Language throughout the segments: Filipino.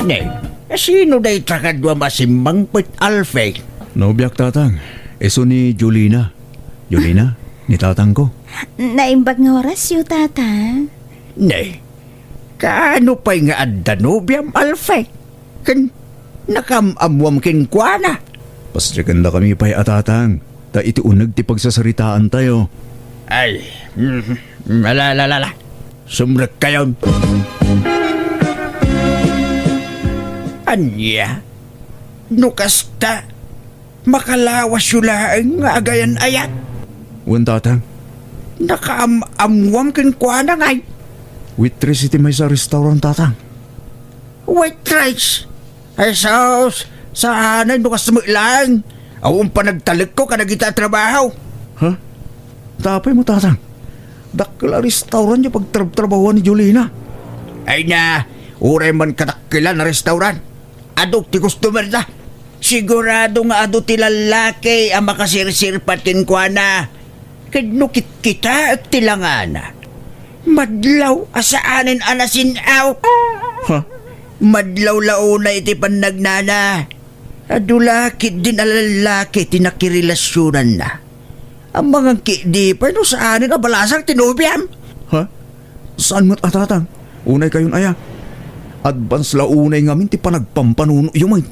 Ne, sino day trakadwa masimbang pit Alfie? Nobiyak tatang, eso ni Julina. Julina, ni tatang ko. Naimbag nga oras yu, tata. Ne, kaano pa'y nga adda nobyam Alfie? Kan nakamamwam kinkwana. Pasyagan na kami pa'y atatang. Ta iti unag ti pagsasaritaan tayo. Ay, alalala. Sumrek kayon. Anya, nukasta, makalawas yulaang nga agayan ayat. Wan tatang, Nakaamwam kinkwana ngay. waitress iti may sa restaurant tatang. White rice. Ay sauce, sana nukas mo lang. Awang panagtalik ko ka nagita trabaho. Ha? Tapay mo tatang. Dakla restaurant niya pagtrabahuan ni Julina. Ay na, uray man katakila na restaurant. Adok ti customer na. Sigurado nga ado ti lalaki ang makasirsirpat kinkwana. Kadnukit kita at tilangana. Madlaw asaanin anasinaw. Ha? Madlaw launa iti panagnana. Adulakit din alalaki tinakirilasyonan na. Ang mga kidi pa no saanin abalasang tinubiam. Ha? Saan mo't atatang? Unay kayon aya. Advance la unay ngamin ti panagpampanuno yung may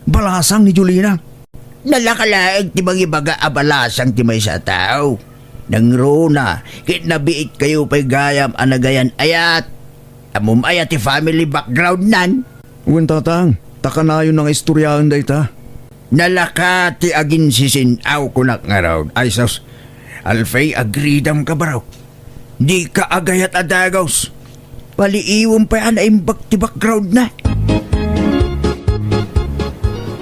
balasang ni Julina. Nalakalaag ti mga ibaga abalasang ti may sa tao. Nang rona, kitnabiit kayo pa'y gayam anagayan ayat. Amum ayat ti family background nan. Uwan tatang, takanayon ng istoryahan day ta. Nalaka ti agin sisinaw kunak nga raw. Ay sos, Alfay agridam ka ba raw? Di ka agayat adagaws. Paliiwam pa yan aimbag ti background na.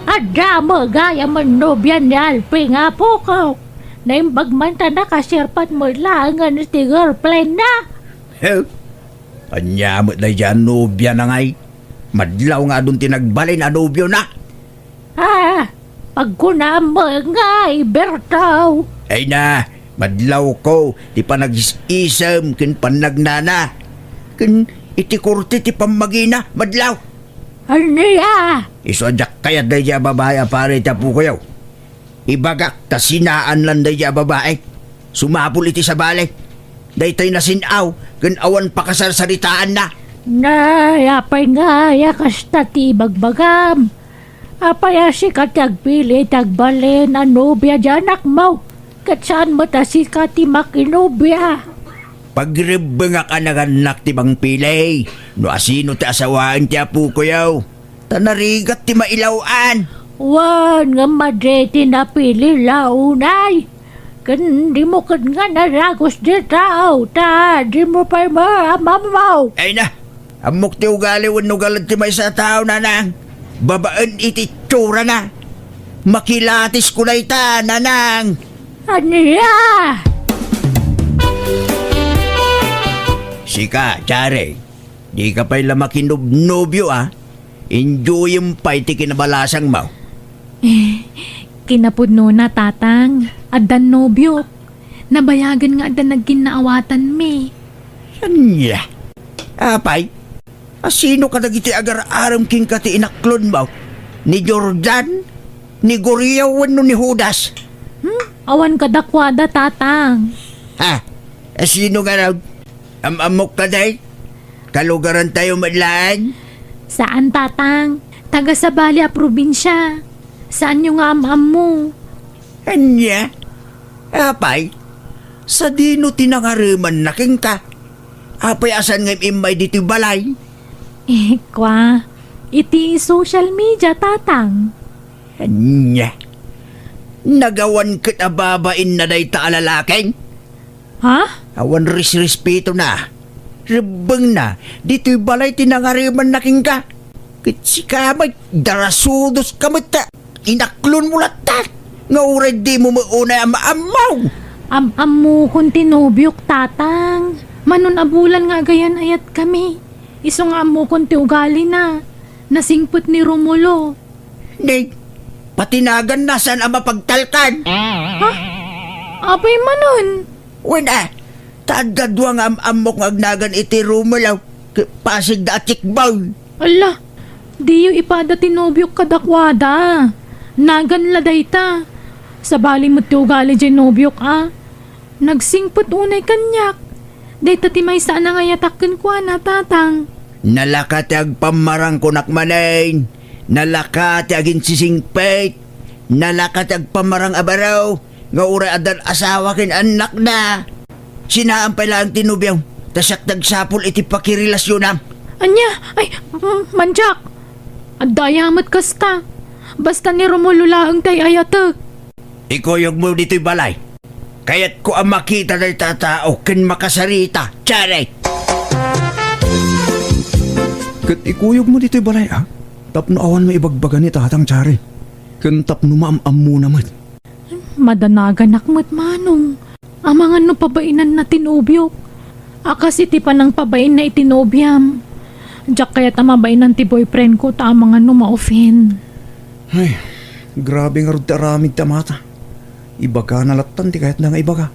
Adama gaya man nobyan ni Alfie nga po ko. Naimbag man ta nakasirpat mo lang nga ti girlfriend na. Hell, anya mo na dyan nobya na ngay. Madlaw nga dun tinagbalin na nobyo na. Ah, pagkunama nga ibertaw. Ay na, madlaw ko, di pa nag-isam, kin panagnana. Kin itikurti ti pamagina, madlaw. Aniya? Isodyak kaya daya babae pare tapu ko yaw. Ibagak ta sinaan lang daya babae. Sumapul iti sa balik. Daytay na sinaw, kin awan pakasarsaritaan na. Nay, apay nga kasta ti bagbagam. Apay si katagpili tagbalin ang nobya dyanak mo. Kat saan mo ta si kati makinobya? Pagribba ka naganak ti bang pilay. No asino ti asawaan ti apu ko yaw. Tanarigat ti mailawan. Wan nga madreti na pili launay. Kan di mo kan nga naragos di tao ta. Di mo pa mamaw. Ay na, amok ti ugali wano galad ti may sa tao nanang. Babaan iti tsura na. Makilatis ko na ita nanang. Aniya? Sika, Chare, di ka pa'y lamakinobnobyo ah. Enjoy yung pa'y ti kinabalasang mo. Kinapudno na tatang, adan nobyo. Nabayagan nga adan nagkinaawatan mi. Anya? Apay, asino ka nagiti agar-aram king kati inaklon mo? Ni Jordan? Ni Goriaw wano ni Judas? Awan kadakwada tatang. Ha? Asino ka raw? Amok ka day? Kalugaran tayo madlaan? Saan tatang? Taga sa Bali a probinsya. Saan yung am mo? Anya? Apay, sa dino tinangariman na king ka. Apay asan ngayon imay dito balay? Kwa, iti social media tatang. Anya? Nagawan kit ababain na day ta alalaking? Ha? Awan respeto na. Ribang na, dito'y balay tinangariman na king ka. Kitsi kamay, darasudos kamay ta. Inaklon mo latat. Nga uray di mo maunay ang maamaw. Am mo kung tinubyok tatang. Manon abulan nga gayan ayat kami. Iso nga mo kung tiugali na. Nasingput ni Romulo. Nig, patinagan na saan ang mapagtalkan. Abay manon. Wala, tagadwa nga amok nga agnagan iti rumulaw. Pasig da atikbaw. Ala, Di yung ipada tinubyok kadakwada. Nagan laday ta. Sa bali mo ti ugali dyan nobyok Nagsingpot unay kanyak. Day ta ti may saan nga yatakin ko na tatang. Nalakati ag pamarang kunak manain. Nalakati agin sisingpit. Nalakati ag pamarang abaraw. Nga ura adan asawa kin anak na. Sinaan pala ang tinubyaw. Tasak nagsapol iti pakirilasyonam. Anya, ay, manjak. Adayamat kasta. Basta ni Romulo laang tay ayatek. Ikoyog mo dito'y balay. Kaya't ko ang makita na tatao kin makasarita. Tsaray! Kat ikuyog mo dito'y balay Tapno awan may ibagbaga ni tatang Tsari. Kan tapno maamam mo naman. Madanagan akmat manong. Amangan no pabainan na tinubyok. Akas iti pa ng pabain na itinobyam. Diyak kaya tamabainan ti boyfriend ko tamangan no ma-offend. Ay, grabe nga rin taramid tamata. Ibaga nalatan ti kahit na nga ibaga.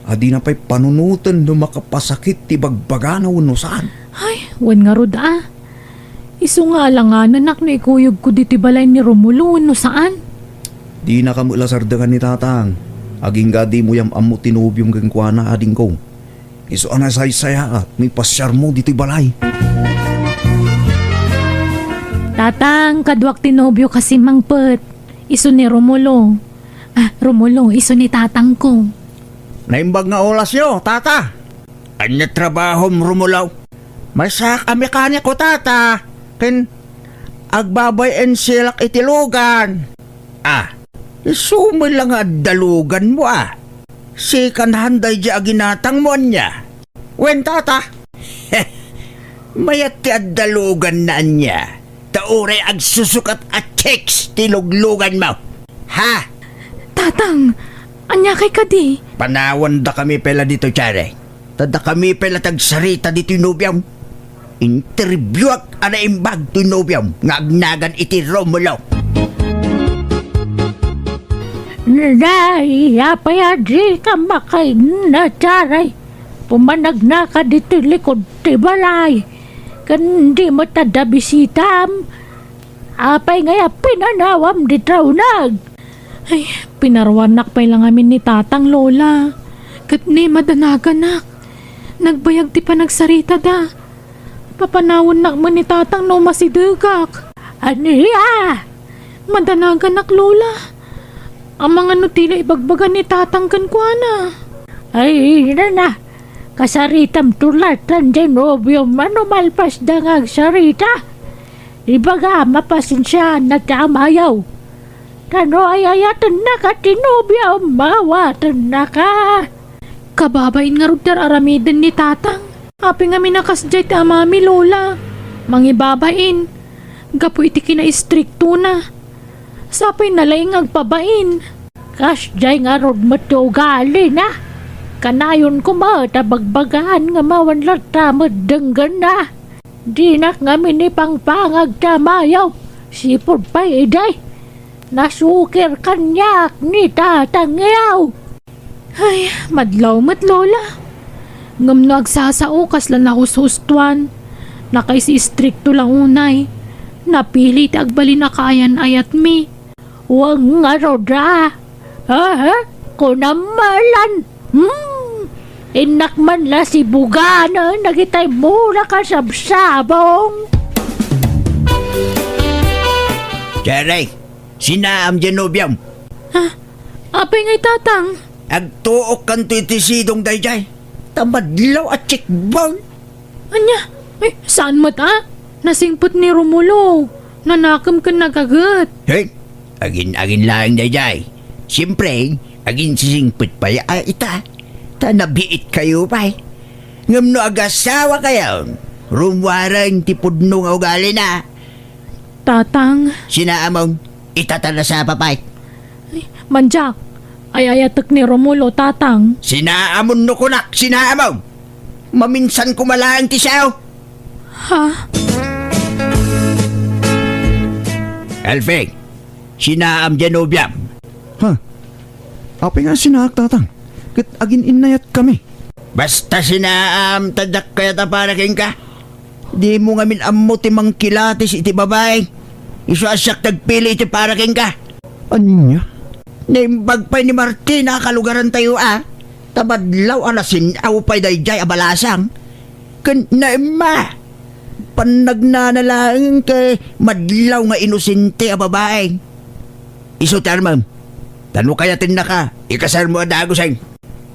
Adi na pa'y panunutan no makapasakit ti bagbaga na uno saan. Ay, wan nga rod Isu nga alanganan nak na ikuyog ko diti balay ni Romulo no saan? Di na kamula sardangan ni tatang. Aging gadi mo yung amo tinubyong gangkwana ading ko. Iso anasay saya may pasyar mo dito'y balay. Tatang, kadwak tinobyo kasi mangpet. Iso ni Romulo. Romulo, iso ni tatang ko. Naimbag nga oras yo, tata. Anya trabaho mo rumulaw. May saka mekaniko, tata. Kin agbabay en silak itilugan. Isumil lang nga dalugan mo Sikan handay di aginatang mo niya. Wen, tata. Mayat ti dalugan na niya. Taure ag susukat at checks tiluglugan mo. Ha? Tatang, anya kay kadi? Panawan da kami pela dito, Tsare. Tada kami pela tagsarita dito nubyam. Interviewak ana imbag to nubyam. Ngagnagan iti Romulo. Nay, apaya di ka makay na Tsaray. Pumanag na ka dito likod ti balay. Kan di mo tada bisitam. Apay ngaya pinanawam di traunag. Ay, pinarwanak pa lang amin ni tatang lola. Kat ni madanagan. Nagbayag ti pa nagsarita da. Papanawon nak mo ni tatang no masidugak. Aniya? Madanagan lola. Ang mga nutila ibagbagan ni tatang kankwana. Ay, na. Kasaritam tulatan dyan, obyo, manumalpas da nga sarita. Ibaga, mapasinsya na tamayaw. Tano ay ayatan na ka, tinobyo, mawatan na ka. Kababain nga rudar aramidan ni tatang. Api nga minakasjay ti amami lola. Mangibabain. Gapo iti kina-istrikto na. Sapay nalaing agpabain. Kasjay nga rod matugali na. Kanayon ko tabagbagahan nga mawanlat tamad denggan na. Di nak nga minipangpangag tamayaw. Sipod pa iday. Nasukir kanyak ni tatangyaw. Ay, madlaw mat lola. Ngam no agsasao kasla na hustuan. Nakay si istrikto lang unay. Napili ti agbali na kayan ayat mi. Huwag nga roda. Kunamalan. Inak man la si Bugana. Nagitay mura ka sabsabong. Tsare, sinaam dyan nubyam. Apay ngay tatang. Agtuok kanto iti sidong dayjay. Tamadlaw at chikbang. Anya, saan mat Nasingpot ni Romulo. Nanakam ka nagagat. Hey, agin lang dayjay. Siyempre, agin sisingpit pa ita. Tanabiit kayo pa Ngam no agasawa kayo. Rumwarang tipudno nga ugali na. Tatang. Sinaamong itatala sa papay. Manjak, ay ayatek ni Romulo tatang. Sinaamon no kunak, sinaamong. Maminsan kumalaang tisaw. Ha? Alfing, sinaam dyan ubyam. Apay nga sinak tatang. Kat agin inayat kami. Basta sinaam tadak kaya tapanaking ka. Di mo nga min ammo ti mangkilatis iti babay. Isu asyak tagpili iti para king ka. Anya? Naimbag pa ni Martina kalugaran tayo Tabadlaw alasin pa'y dayjay abalasang. Kan naima. Panagnanalang kay madlaw nga inosente a babae. Isu tarmam. Tano kaya tinna ka. Ikasar mo adagoseng.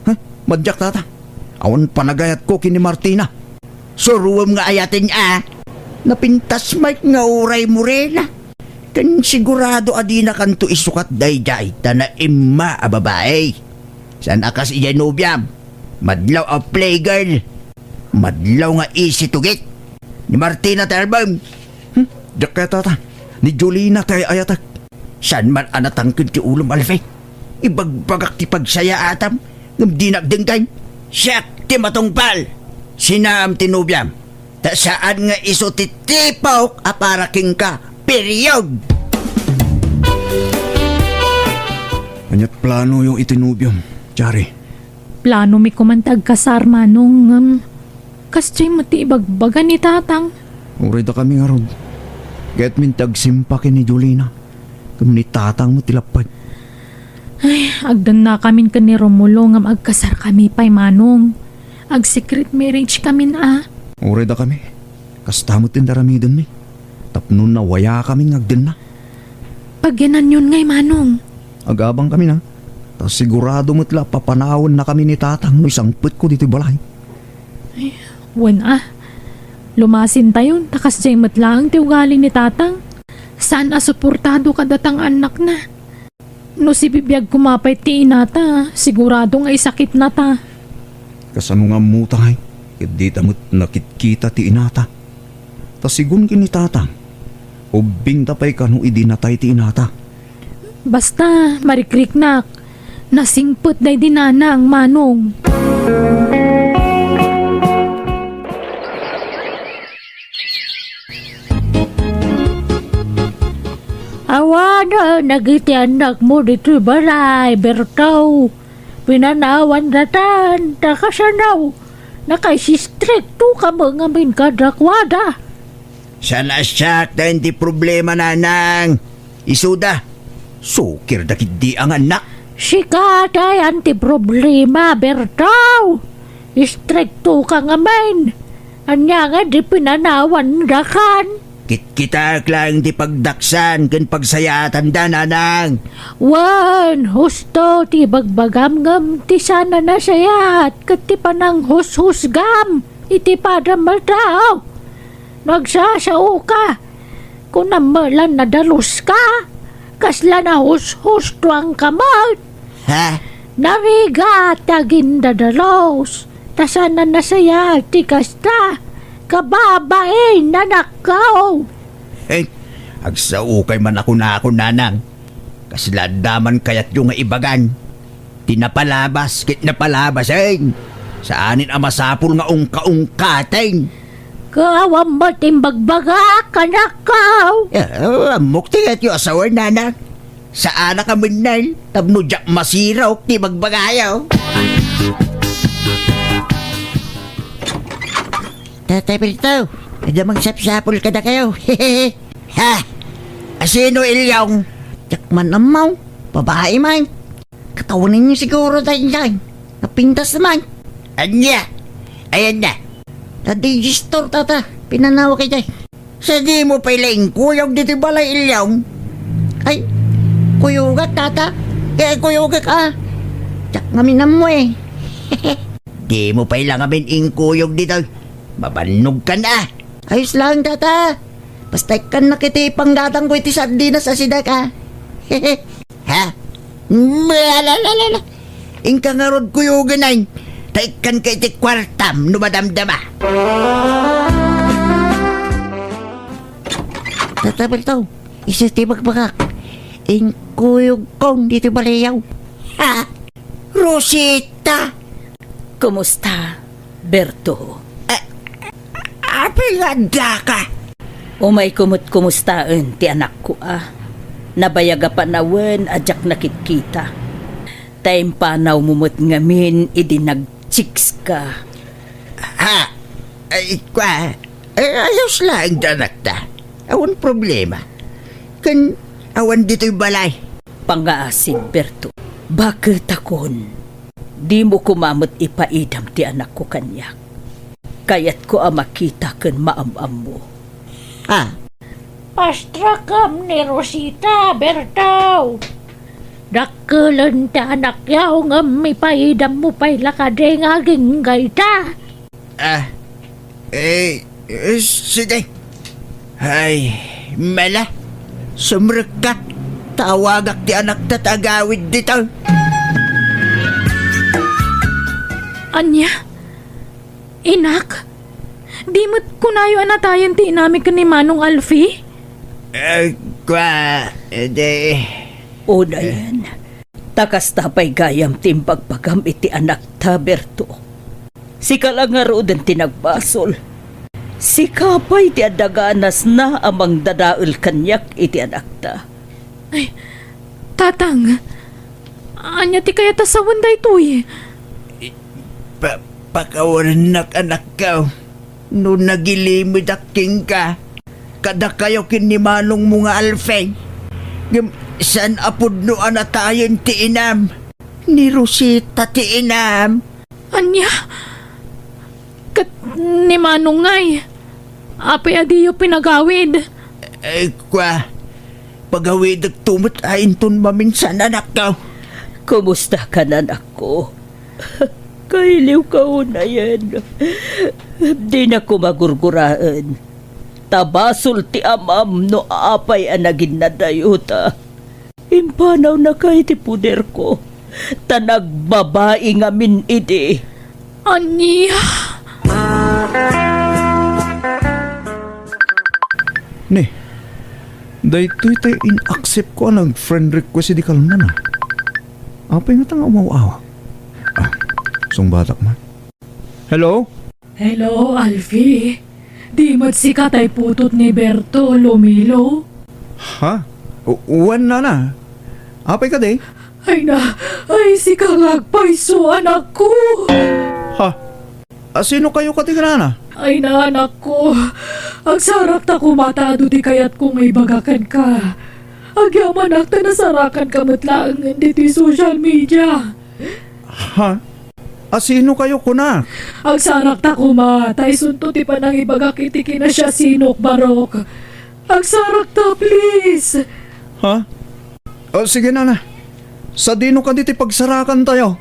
Ha? Madyak tata. Awan panagayat ko kini Martina. Suruwam nga ayatin Napintas Mike nga uray mo rin Kan sigurado adina kanto isukat dayjay tana imma a babae. San akas iya nobyam. Madlaw a playgirl. Madlaw nga isi tugit. Ni Martina Tarbam. Diyak kaya tata. Ni Jolina kay ayatak. San man anatangkid ti ulom alfay. Ibagbagak ti pagsaya atam. Ngam dinagdengkay. Siyak ti matungpal. Sinam ti nobyam. Ta saan nga iso ti tipok a para king ka. Period. Anyat plano yung itinubyom. Chari. Plano mi kumantag kasar manong kasjay mati ibagbaga ni tatang. Uray da kami nga ron. Get min tagsimpakin ni Jolina. Kung ni tatang mo tilapad. Ay, agdan na kamin ka ni Romulo ngam agkasar kami pa'y manong. Ag secret marriage kamin Uray da kami. Kastamot din daramidon mi. Tapnon na waya kami ngagden na. Pagyanan yun ngay manong. Agabang kami na. Tas sigurado mo't papanahon na kami ni tatang no isang put ko dito balay. Wan lumasin tayo, takas jay matlaang ti ugali ni tatang. Saan suportado kadatang anak na? No si bibiyag kumapay ti inata, sigurado nga sakit na ta. Kasano nga mutay, di tamot nakitkita ti inata. Tas sigun kini tatang, ubing tapay kanu idinatay ti inata. Basta, marikriknak, nasingput day dinana ang manong. Awana, nagiti anak mo dito balay, Bertaw. Pinanawan datan, takasanaw. Nakaisistrikto ka mga min kadakwada. Sana siyak na hindi problema nanang. Isuda. Sukir dakit di ang anak. Sikatay anti problema, Bertaw. Istrikto ka nga min. Anya nga di pinanawan dakan. Kita lang di pagdaksan kan pagsayatan da nanang. Wan, husto ti bagbagam-gam ti sana na sayat kat ti panang hus-husgam iti padam maltao. Nagsasao ka kung namalan na dalus ka kasla na hus-hus tuang kamot. Ha? Nariga tagin dadalos tasana na sayat ti kasta kababae na nakaw. Eh, agsaukay man ako nanang. Kasladaman kayat yung nga ibagan. Tinapalabas, kit napalabas Saanin ang masapul nga ungka-ungkateng. Kawam mo timbagbaga ka nakaw. Amok tingat yung asawa nanang. Saan ka minay, tabno jak masiraw, ti magbagayaw. Tatay Pilto, nadamang sapsapul ka na kayo. Ha? Asino ilyong? Jakman amaw, babae man. Katawanin niyo siguro tayo dyan. Napintas naman. Anya? Ayan na. Nadigistore tata, pinanawa kay dyan. Sa di mo pailaing kuyog dito balay ilyong. Ay, kuyugat tata. Kuyugat ka. Jak ngamin na mo Di mo pailang ing kuyog dito. Mabanog ka na. Ayos lang, tata. Basta kan nakitipang datang ko iti sardinas sa sida ka. Ha? Malalala. Ingka nga rod kuyo ganay. Taikan ka iti kwartam no madamdama. Tata Bertaw, isa ti magbakak. Ing kuyog kong dito balayaw. Ha? Rosita! Kumusta, Berto? Apilanda ka! Umay kumustaan ti anak ko Nabayaga pa nawen ajak nakikita. Time panaw mumot ngamin idinagchiks ka. Ha? Ay, kwa, Ayos lang anak ta. Awan problema. Kan awan dito'y balay. Pangaasin, Berto. Bakit akon? Di mo kumamot ipaidam ti anak ko kanyak. Kayat ko makita kan maamam mo. Ha? Astra kam ni Rosita, Bertaw. Dakkelan ta anak yaw ngam ipaidam mo pa'y lakade nga ginggay ta. Sige. Ay, mala. Sumrek ka. Tawagak ti anak ta tagawid dito. Anya? Inak? Di mo't kunayo anatayan ti inami ka ni Manong Alfie? Una yan. Takas tapay gayam timpagpagam iti anak ta, Berto. Si kalangaro din tinagbasol. Si kapay ti adaganas na amang dadaul kanyak iti anak ta. Tatang, anya ti kaya tasawan da ito eh. Pakawanak anak ka. No nagilimid aking ka. Kada kayo kinimanong mga alfeng. San apod no anatayon ti inam. Ni Rosita ti inam. Anya? Kat ni Manong ngay. Apay adiyo pinagawid. Pagawid tumot ayin ton maminsan anak ka. Kumusta ka na, anak ko? Kailiw ka una yan. Di na ko magurguraan. Tabasol ti amam no apay anagin na dayuta. Impanaw na kay ti puder ko. Tanagbabae ngamin iti. Anya? Ne, daytoy tayo in-accept ko ang friend request di kalman na. Apay nga tanga umaw-awa. Sungbatak man. Hello? Hello, Alfie. Di mo't si katay putot ni Berto Lumilo? Ha? Uwan na. Apay ka day? Ay si kangagpaiso anak ko. Ha? Sino kayo katigrana? Ay na anak ko. Ang sarap ta kumatado di kayat kung may bagakan ka. Agyaman ak ta nasarakan ka matlaang dito social media. Ha? Sino kayo kunak? Ang sarak ta kumatay sunto ti pa nang ibagak iti kina siya sinok barok. Ang sarak ta please. Ha? Sige na. Sa dino ka diti pagsarakan tayo.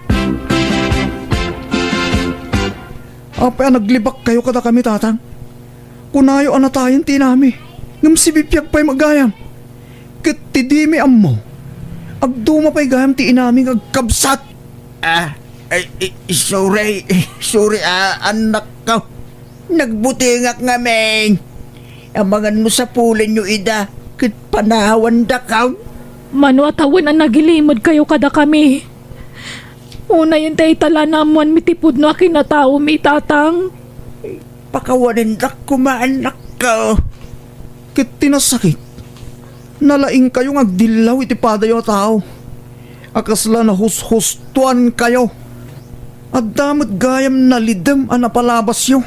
Apay naglibak kayo kada kami tatang. Kunayo anatayin tinami. Ngam si bipyag pa'y magayam. Kitidimi ammo. Agduma pa'y gayam ti inaming agkabsat. Sorry anak ka. Nagbutingak ngamin. Amangan mo sa pulin nyo ida. Kit panawan da ka. Mano atawan ang nagilimod kayo kada kami. Una yung tayo tala namuan mitipod no akin na tao may tatang. Pakawanin da kumaanak ka. Kit tinasakit. Nalaing kayong agdilaw iti padayo tao. Akasla na hus-hustuan kayo. At damot gayam na lidem ang napalabas yo.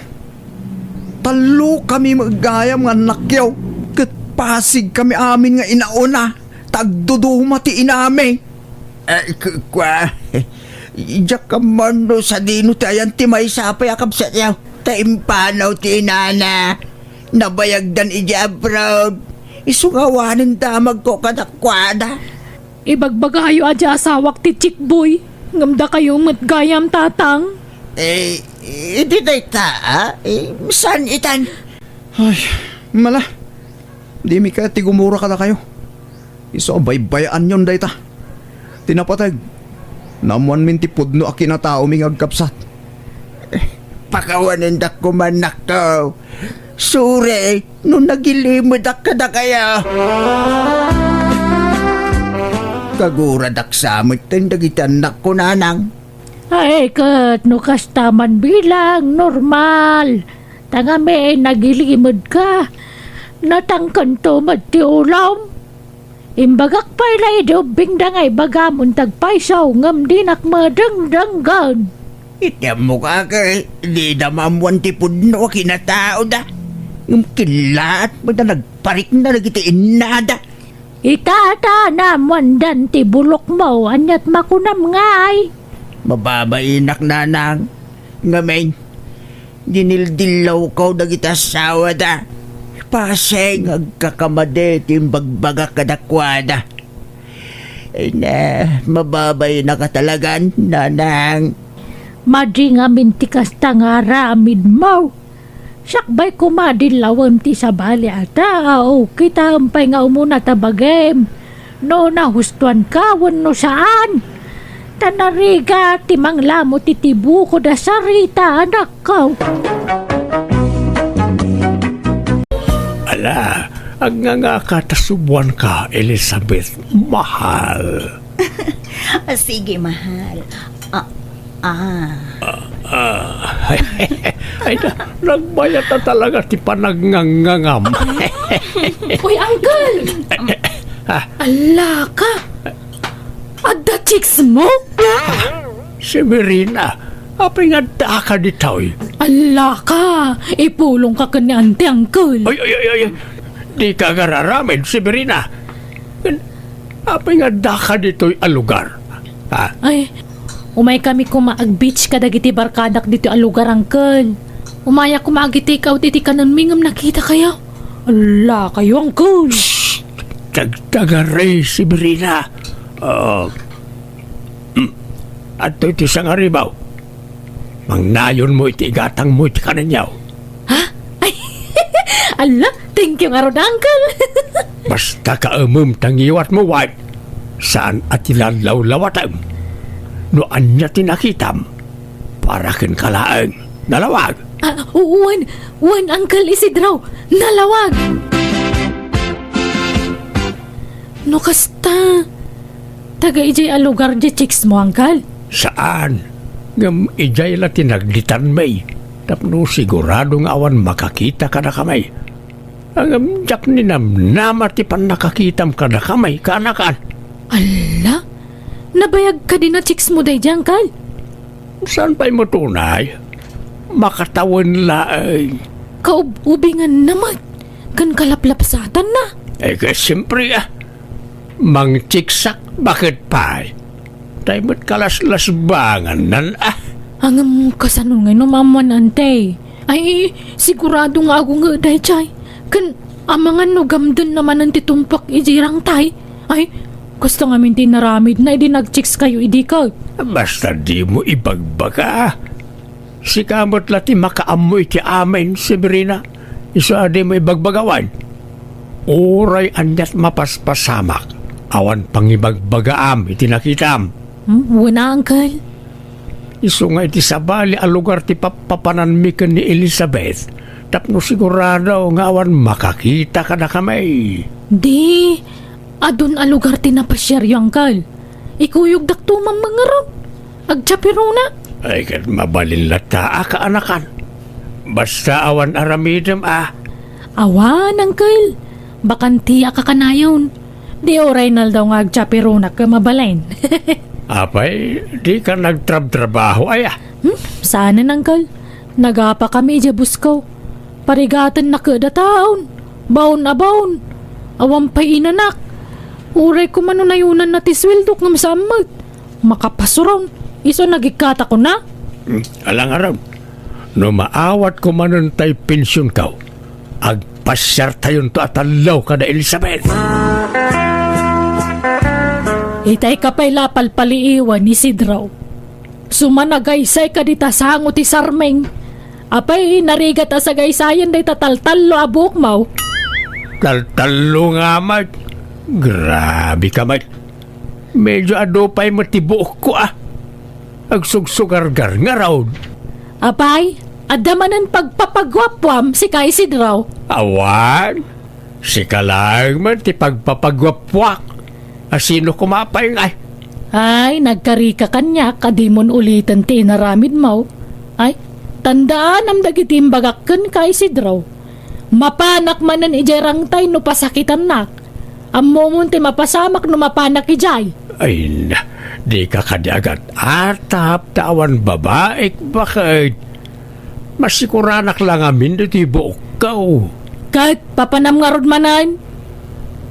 Talo kami maggayam nga nakyaw. Kat pasig kami amin nga inauna. Tagduduma ti inami. Ijak ka man no sa dino tayan ti may sapay akab sa tiyaw. Taimpanaw ti inana. Nabayagdan ija abroad. Isungawanin damag ko kadakwada. Ibagbagayo adya asawak ti chikboy. Ngamda kayo matgayam tatang. Hindi na ita, saan itan? Ay, mala. Di mi kaya tigumura ka na kayo. Iso baybayaan yon dayta. Tinapatag. Namuan min ti pudno akin na tao ming agkapsat. Pakawanin da kumanak to. Sure, nung nagilimod ka na kaya. Kaguradak samot ten dagitan na kunanang. Ay, kat, no kastaman bilang normal. Tanga may nagilimod ka. Natangkan to mati ulam. Imbagak pa'y laidobing dangay bagamon tagpaisaw ngam dinak madangdanggan. Itam mo ka kay, di da mamuan ti pudno kinatao da. Kilaat mo na nagparik na nagitiin nada. Itata naman dan ti bulok mo, anyat makunam ngay. Mababainak nanang. Ngamen, dinildilaw ko dagita asawa da. Paseng agkakamade timbagbaga kadakwada. Ay na, mababay na katalagan, nanang. Madi nga mintikas ta nga ramid mo. Sakbay kumadilawan ti sa bali ata, o kita ampay nga umuna tabagem. No nahustuan ka, no saan? Tanariga, timang lamo titibu ko da sarita, anak ko. Ala, ang nga katasubuan ka, Elizabeth. Mahal. Sige, mahal. Ay, nagbayat na talaga ti panagnangangam. Uy, Uncle! Ala ka! Adda chicks mo? Si Mirina, apay nga da ka ditoy. Ala ka! Ipulong ka ka ni Auntie, Uncle. Ay, di ka gararamid, si Mirina. Apay nga da ka ditoy alugar. Ha? Ay, umay kami kumaag-beach kadagiti barkadak dito ang lugar, Uncle. Umaya kumaagiti ikaw iti kanan mingam nakita kayo. Ala kayo, Uncle. Tagtagaray si Mirina. At ito isang aribaw. Mangnayon mo iti igatang mo iti kananyaw. Ha? Ay, ala, thank you nga ron, Uncle. Basta kaamam tangiwat mo, wife. Saan at ilalawlawatan? No anya tinakitam, para kin kalaang nalawag. One Uncle Isidro, nalawag. No kasta, taga ijay a lugar di chicks mo, Uncle. Saan? Ngam ijay la tinaglitan may. Tapno sigurado nga awan makakita ka na kamay. Ang jak ni namnama ti pan nakakitam ka na kamay kanakan. Ala, nabayag ka din na chicks mo day dyan, Uncle. Saan pa'y mo tunay? Makatawan laay. Kaubingan naman, kan kalaplapsatan na. Siyempre mang chiksak, bakit pa? Tayo mo't kalaslasbangan nan Hanggang kasanungay no maman, ante. Ay, sigurado nga ako nga day chay. Kan amangan no gamdan naman ang titumpak ijirang tay. Ay, gusto nga minti naramid na idi nag-chicks kayo idi ka. Basta di mo ibagbaga. Si kamot lati makaamoy ti amin, si Brina. Isa di mo ibagbagawan. Oray anyat mapaspasamak. Awan pangibagbagaam iti nakitam. Wala, Uncle. Iso nga iti sabali ang lugar ti papananmikan ni Elizabeth. Tapno sigurado nga awan makakita ka na kamay. Di, adun a lugar tinapasyar yung, Uncle. Ikuyog daktumang mga ron. Agtsapiro na. Ay, kat mabalin lata kaanakan. Basta awan aramidem Awan, Uncle. Bakanti akakanayon. Di oray na daw nga agtsapiro na ka mabalain. Apay, di ka nagtrab-trabaho Sana, Uncle. Nagapa kami dya buskaw. Parigatan na kada taon. Baon na baon. Awang pa'y inanak. Uray ko manunayunan na tiswildok ng masamag. Makapasuron. Iso nagikata ko na. Alang araw, no maawat ko manuntay pensyon kaw, agpasyar tayon to atalaw ka na Elizabeth. Itay kapay lapal paliiwan ni Sidraw. Sumanagaysay ka dita sango ti sarmeng. Apay narigat sa gaysayan day tataltalo abuk mau. Taltalo nga, Mike. Grabe ka, Mike. Medyo adopay matibuok ko, Agsugsugargar nga raw. Apay, adamanan pagpapagwapwam si kay Sidraw. Awan, si kalang man ti pagpapagwapwak. Asino kumapay nga? Ay, nagkarika kanya kadimon ulitan ti inaramid mo. Ay, tandaan am dagitim bagakken kay Sidraw. Mapanak manan ijerang tay no pasakitan nak. Ammo mo ti mapasamak no mapanak ijay. Ay na, di ka kadagat atap tawan babaek bakit? Masikuranak lang amin dito buok ka. Kat, papanam nga rod manan.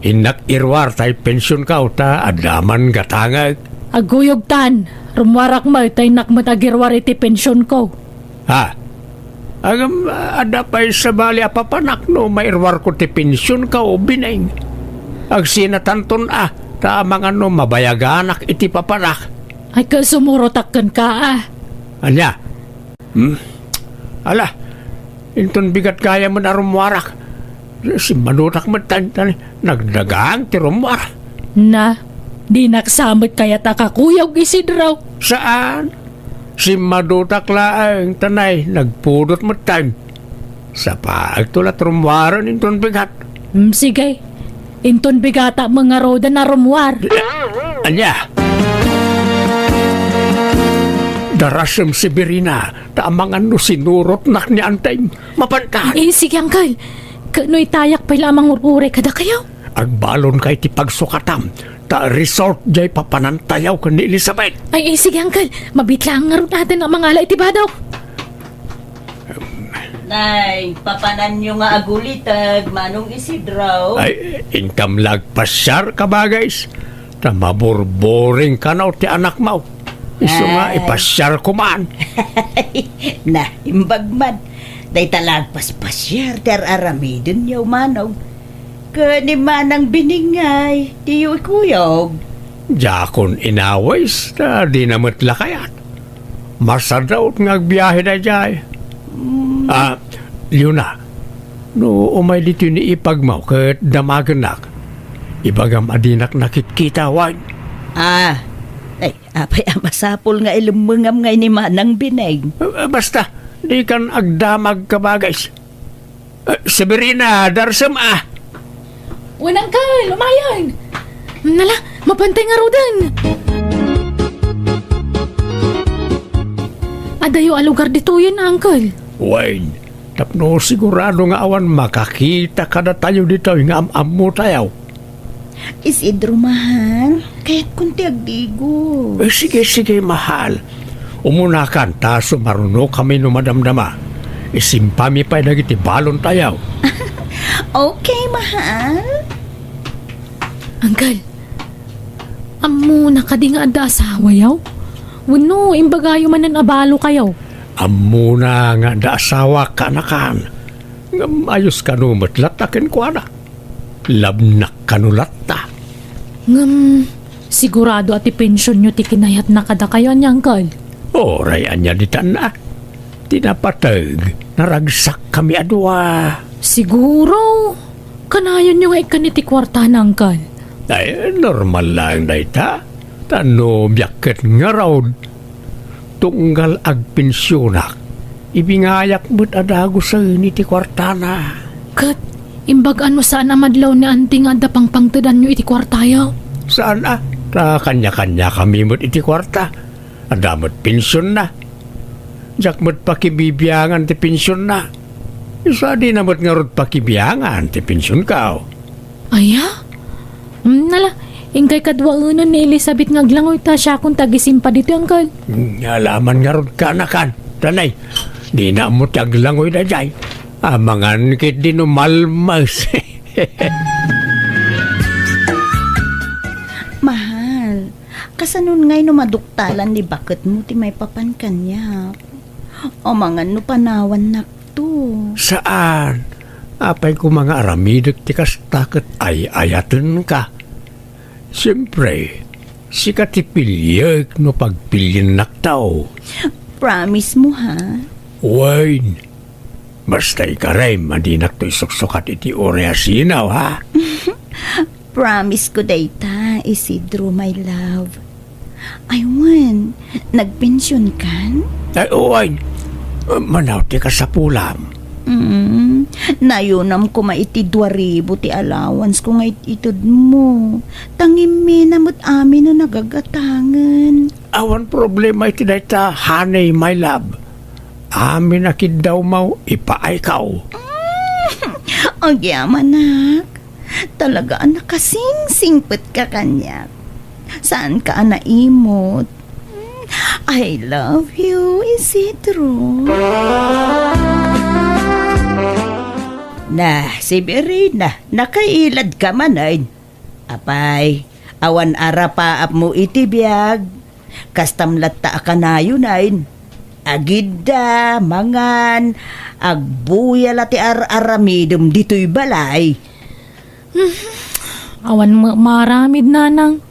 Inak irwar tay pensyon ka ta adaman gatangag. Aguyog tan, rumwarak mo tay nakmatagirwar iti pensyon ko. Ha? Agam ada pa'y sa bali apapanak no mairwar ko ti pensyon ka o bineng. Ag sinatanton ta mga no mabayaganak iti papanak. Ay ka sumurotakkan ka Anya? Ala, inton bigat kaya mo na rumwarak. Si manutak mo nagdagang ti rumwar. Na, di naksamot kaya takakuyog Isidro. Saan? Si madutak laang tanay nagpudot mo time. Sa pagtulat rumwaran inton bigat. Sige, inton bigata mga roda na rumwar. Anya? Darasem si Berina, tamangan no sinurot nak ni antay mapantahan. Sige, Uncle. Kano'y tayak pa lamang urure kada kayo. Agbalon kay ti pagsukatam, ta resort jay papanantayaw ka ni Elizabeth. Sige, Uncle. Mabitla ang nga natin ang mga alay tibadaw. Nay, papanan nyo nga agulitag, Manong Isidro. Ay, income lag pasyar ka ba guys? Ta maburboring ka na ti anak mo. Iso nga ipasyar ko man. Na, imbagman. Day talagpas pasyar, ter aramidin yaw Manong. Kani manang biningay, tiyo ikuyog. Jakon inaways, ta di namat lakayat. Masadaot ngagbiyahe na jay. Yuna, no umay dito ni ipagmaw kat damaganak. Ibagam adinak nakitkita wan. Ay, apay amasapol nga ilumungam ngay ni manang bineng. Basta, di kan agdamag ka ba guys. Severina, darsam Unang ka, lumayan. Nala, mapantay nga rodan. Adayo alugar dito yun, Uncle. Wayne, tapno sigurado nga awan makakita ka na tayo dito nga am mo tayo. Isidro, mahal. Kahit kunti agdigo. Sige, mahal. Umunakan, ta sumaruno kami no madamdama. Isimpami pa nagiti balon tayo. Okay, mahal. Uncle, amo nakadi nga ada asawa yaw? Wano, imbagayo man ang abalo kayo. Amuna nga da asawa kanakan. Ayos ka no matlatakin ko na. Labnak kanulata. Sigurado ati pensyon nyo ti kinayat na kada kayo niya, Uncle. Oray anya ditan na. Tinapatag, naragsak kami adwa. Siguro, kanayon nyo nga ikaniti kwarta na, Uncle. Ay, normal lang na ita. Tano biyakit nga raw. Tunggal agpensyonak. Ibingayak mo't adago sa initi kwartana. Kat, imbagaan mo saan amadlaw ni anting ada pang pangtadan nyo iti kwartayo? Saan Ta kanya-kanya kami mo't iti kwarta. Adamot pensyon na. Jak mo't pakibibiyangan ti pensyon na. Isa di na mo't nga rod pakibiyangan ti pensyon ka. Aya? Nala, ingkay kadwaunan ni Elizabeth ngaglangoy ta siya kung tagisimpa dito, Uncle. Alaman nga rod kanakan. Tanay, di na mo taglangoy na jay. Amangan kit di no malmas. Mahal, kasanon ngay no maduktalan di bakit mo ti may papan kanya. O mga no panawan nakto. Saan? Apay ko mga aramidek ti kastakot ay ayatan ka. Siyempre, si katipilyak no pagpilyin naktaw. Promise mo, ha? Wayne, basta ikaray madinak to isuksukat iti oreasinaw, ha? Promise ko dayta, Isidro, my love. Aywan, nagpensyon kan? Ay, Wayne, manaw ti ka sa pulam. Nayunam ko maiti 2,000 ti allowance ko nga itid mo. Tangimi namot amin no nagagatangan. Awan problema iti dayta, hanay, my love. Amin akid daw mau, ipaay kao. Ang yaman, nak. Talaga anak kasing-singpet ka kanya. Saan ka naimot? I love you, Isidro. Na, si Berina, nakailad ka manan. Apay, awan ara pa ap mo itibiyag. Kastam latta akanayo nain. Agida, mangan, agbuya lati aramidum dito'y balay. Awan maramid nanang.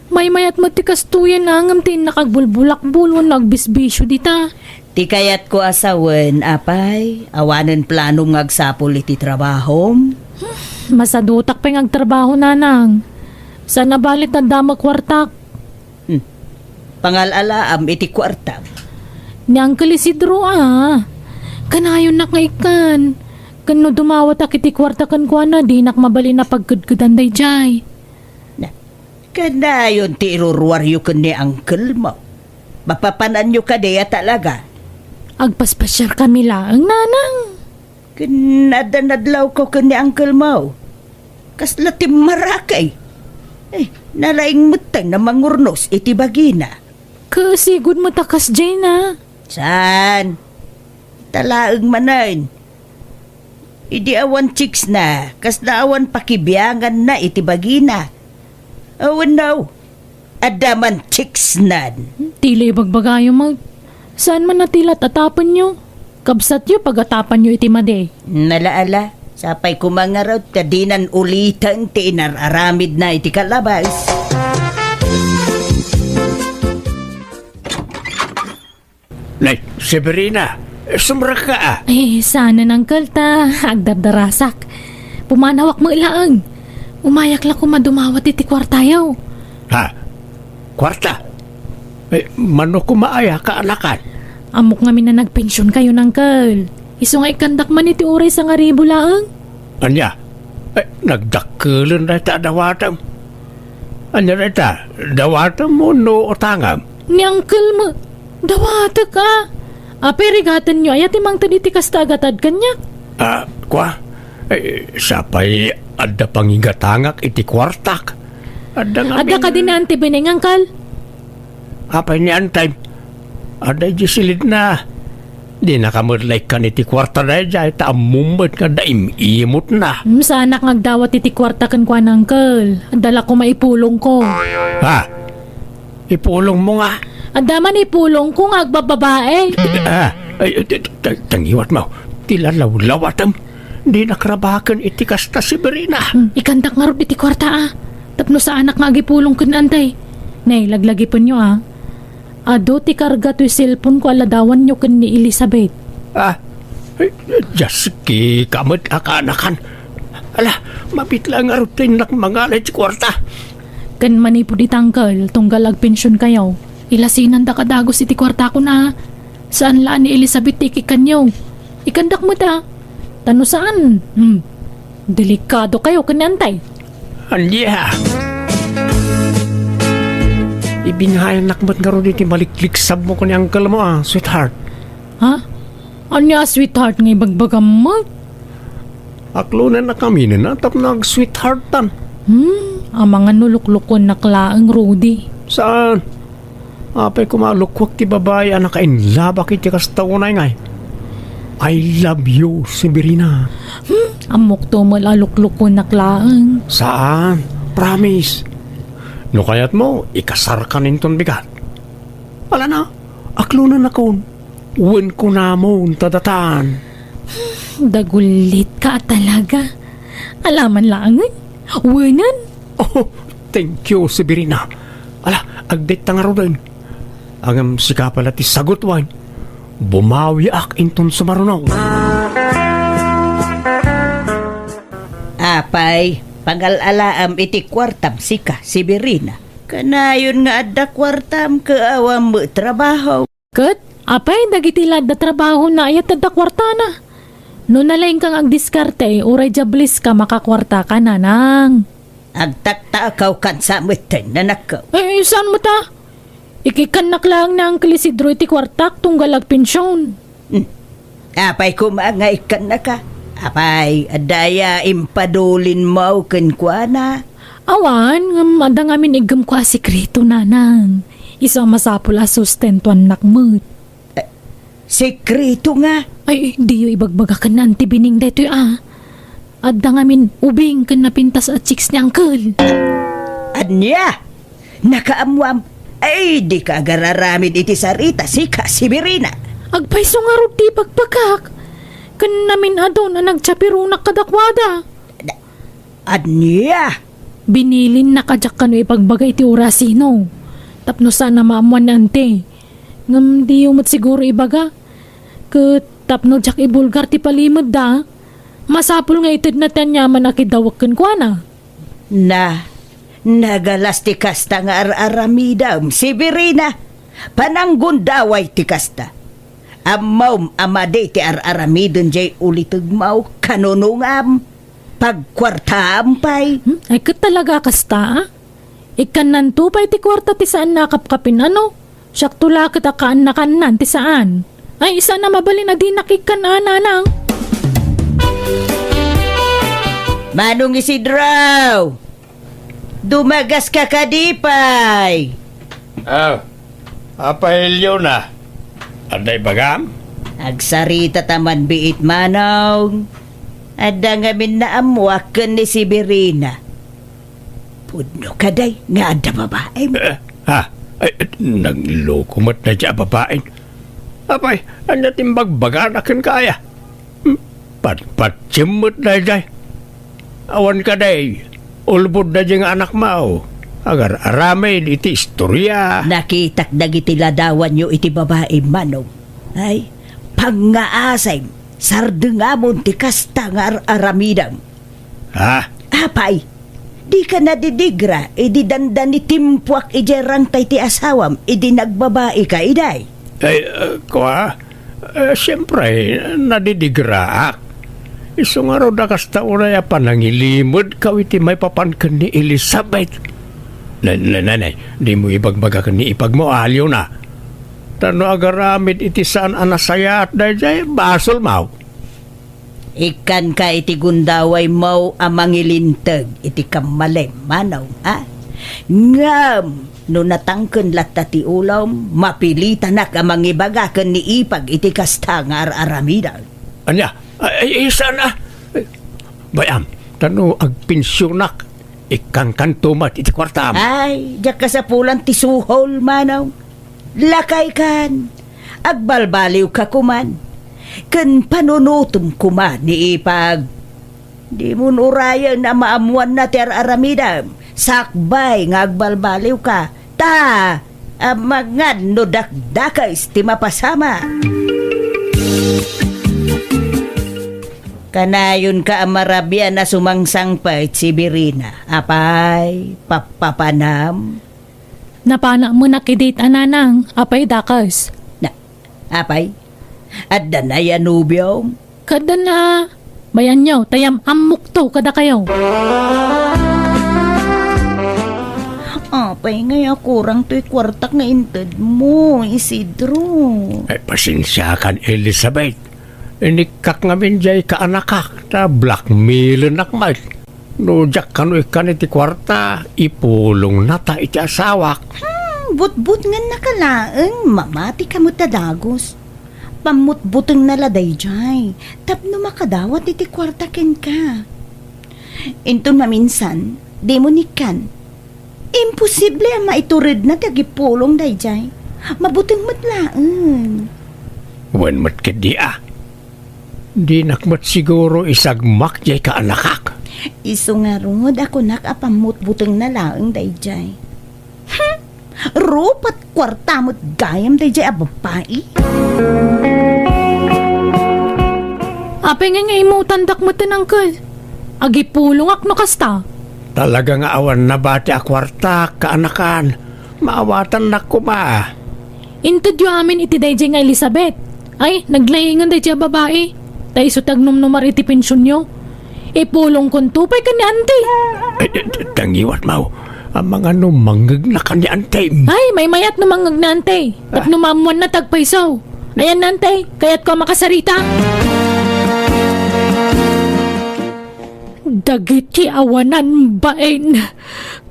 May mayat matikas tuyan nangam tin nakagbulbulakbul wan nagbisbisyo dita. Ti kayat ko asawen, apay, awanen plano ngagsapol iti trabahom. Masadutak pa yung agtrabaho nanang. Sana balit na dama kwartak. Pangalalaam iti kwarta. Ni Uncle Isidro Kanayon nak nga ikan. Kano dumawat ak iti kwartakan ko na di nak mabali na pagkudkudan day jay. Kanayon ti iruruwaryo ka ni uncle mo. Mapapanan nyo ka deya talaga. Agpaspasyar kami lang nanang. Kanadanadlaw ko ka ni uncle mo. Kasla ti marakay. Nalaing mutang na mangurnos iti bagina. Kasigod mo takas jay na. Saan? Talaang manan. Idi awan chicks na, kas na awan pakibiyangan na iti bagina. Awan now, adaman chicks nan. Tila bagbagayo mag. Saan man natilat atapan nyo? Kabsat nyo pagatapan nyo iti made. Nalaala, sapay kumangaraw, kadinan ulitan ti inararamid na iti kalabas. Nay, Severina, sumra ka Sana nang kalta. Agdardarasak. Pumanawak mo ilaang. Umayak lang kumadumawat iti kwartayaw. Ha? Kwarta? Mano kumaaya ka anakan? Amok nga na nagpensyon kayo ng kal. Iso nga ikandak man iti oray sa nga ribo laang. Anya? Nagdakkelan na ta dawatam. Anya na ta, dawatam mo no otangam. Ni Uncle mo, dawata ka. Perigatan nyo ayat imang taditi kasta agatad kanya. Kwa? Sapay adda pangigatangak iti kwartak. Adda ka din na antibineng Uncle. Apay ni antay. Adda jisilid na. Di nakamudlay ka iti kwarta na dyan. Taamumad ka daim imot na. Sana ngagdawat iti kwarta kan kwa ng Uncle. Dala ko maipulong ko. Ha? Ipulong mo nga. Adaman ipulong ko nga agbababae. Tangiwat mo. Tila lawlawatam. Di nakrabakan iti kasta si Berina. Ikandak nga rin iti kwarta Tapno sa anak nga agipulong kun antay. Nay, laglagi po nyo Ado ti karga to'y cellphone ko aladawan nyo kun ni Elizabeth. Jaski kamot akanakan. Ala, mapitla nga rutin nak mangalay ti kwarta. Kan manipo di tangkal, tunggal agpensyon kayo. Ilasinan da kadagos iti kwarta ko na. Saan laan ni Elizabeth ikikan nyo? Ikandak mo ta. Tano saan? Delikado kayo kanantay. Anya. Ibinhayan nakmat nga rin iti malikliksab mo ko ni uncle mo sweetheart. Ha? Anya sweetheart nga ibagbagam mo? Aklunan na kami na tap nag-sweetheartan. Ang mga nuluklukon na klaang Rudy. Saan? Apay kumalukwak ti babae anak kainlabak iti kastaunay ngay. I love you, Severina. Amok to malaluklukon na klaang. Saan? Promise. No kayat mo, ikasar ka ninton bigat. Wala na, aklunan na kon. Uwan ko na mo, tadatan. Dagulit ka talaga. Alaman lang Uwanan? Oh, thank you, Severina. Ala, agdit nga rin. Agam sikapal at isagot wan. Bumawi ak inton sumarunaw. Apay, pangalalaam iti kwartam sika, si Berina. Kanayon nga adda kwartam kaawam mo trabaho. Kat, apay dagitilad na trabaho na ayat at kwarta na. No nalaing kang agdiskarte, uray jablis ka makakwarta ka na nang. Agtaktakaw kan sa mutin na nakaw. Saan mo ta? Ikikanak lang na ang Isidro iti kwartak tunggal agpensyon. Apay kumangay ka na ka. Apay, adaya impadulin mo kenkwana. Awan, madang amin igam ko sikreto nanang. Isang masapula sustentuan nakmut. Sekreto nga. Ay, di yung ibagbaga ka na antibining dito Adda ngamin ubing kan napintas at chicks ni Uncle. Anya, nakaamuam. Ay, di ka agararamid iti sarita si Kasibirina. Agpaiso nga ro di pagpagak. Kan namin adon na nagtsapirunak kadakwada. Anya, Binilin na kajak kano ipagbagay ti orasino. Tapno sana maamuan nante. Ngam di umot siguro ibaga. Tapno jak ibulgar ti palimod da. Masapul nga itid na tanyaman akidawak kan kwa na. Nagalas ti kasta nga aramidam, Sibirina. Pananggundaway ti kasta. Amaw amade ti aramidon jay ulitugmaw kanunungam. Pagkwartaam pay. Ay kat talaga kasta. Ikan nantupay ti kwarta ti saan nakapkapin ano. Siyak tula kita kaan na kanan ti saan. Ay isa na mabali na di nakikan ananang. Manong Isidro! Dumagas ka kadipay! Apahilyo na. Aday bagam? Agsarita taman biit manong. Ada ngamin na amuakan ni Sibirina. Pudno kaday nga ada babae mo. Naglokumot na dya babaeng. Apay, anya timbagbaga na kan kaya. Patsimot na dya. Awan ka day. Ulbod na dya anak mo. Agar aramin iti istorya. Nakitak dagiti ladawan nyo iti babae manong. Ay, pangaasay. Sardengamon ti kasta nga aramidam. Apay, di ka nadidigra, idi dandan ni timpuak ijerang tay ti asawam, idi nagbabae ka, iday. Siyempre, nadidigraak. Iso nga ro da kasta uray panangilimod ka iti may papankan ni Elizabeth. Nanay, di mo ibagbaga ka ni ipag mo, aliw na. Tano agaramid iti saan anasaya at dayjay basol mau. Ikan ka iti gundaway mau amangilintag iti kamalem manaw, ha? Ngam, no natangken latta ti ulaw, mapilita na ka mangibagakan ni ipag iti kasta nga aramidang. Anya, isa na. Bayam, tano agpinsyonak, ikang kantumat iti kwartam. Ay, diyak ka sa pulang ti suhol manaw. Lakay kan, agbalbaliw ka kuman, kan panunutom kuman ni ipag. Di mo nurayan na maamuan na ti aramidam, sakbay nga agbalbaliw ka, mangad no dakdakais ti mapasama. Kanayon ka amarabya na sumangsang pa Sibirina, apay, papapanam. Napana mo nakidate ananang, apay dakas. Apay? At danay anubyong? Kada na, bayan nyo, tayam amok to kada kayo. Apay ngaya kurang to'y kwartak na inted mo, Isidro. Pasensya kan Elizabeth. Inikak ngamin jay ka anakak, ta blackmail nakmat. No, jak kanu ikan iti kwarta, ipulong na ta iti asawak. But nga nakalaang, mamati ka mo tadagos. Pamutbuteng naladay jay, tapno makadawat iti kwarta ken ka. Into maminsan, di mo nikan. Imposible ang maiturid na tagipulong day jay. Mabuteng matlaan. Wen mat kedi Di nakmat siguro isagmak jay ka anakak. Iso nga rod ako nakapamutbuteng na laang dayjay. Rupat kwarta mo't gayam dayjay a babae. Apay nga mo tandak mo tinangkal. Agipulong ak no kasta. Talaga nga awan na bati a kwarta kaanakan. Maawatan na kuma. Inted yu amin iti dayjay nga Elizabeth. Ay, naglaingan dayjay a babae. Tay sutag numnumar iti pensyon nyo. Ipulong kong tupay ka ni ante. Tangiwat mau. Ang mga numangag na ka ni ante. Ay, may mayat numangag na ante. At numamuan na tagpaisaw. Ayan ante, kaya't ko makasarita. Dagiti awanan bain.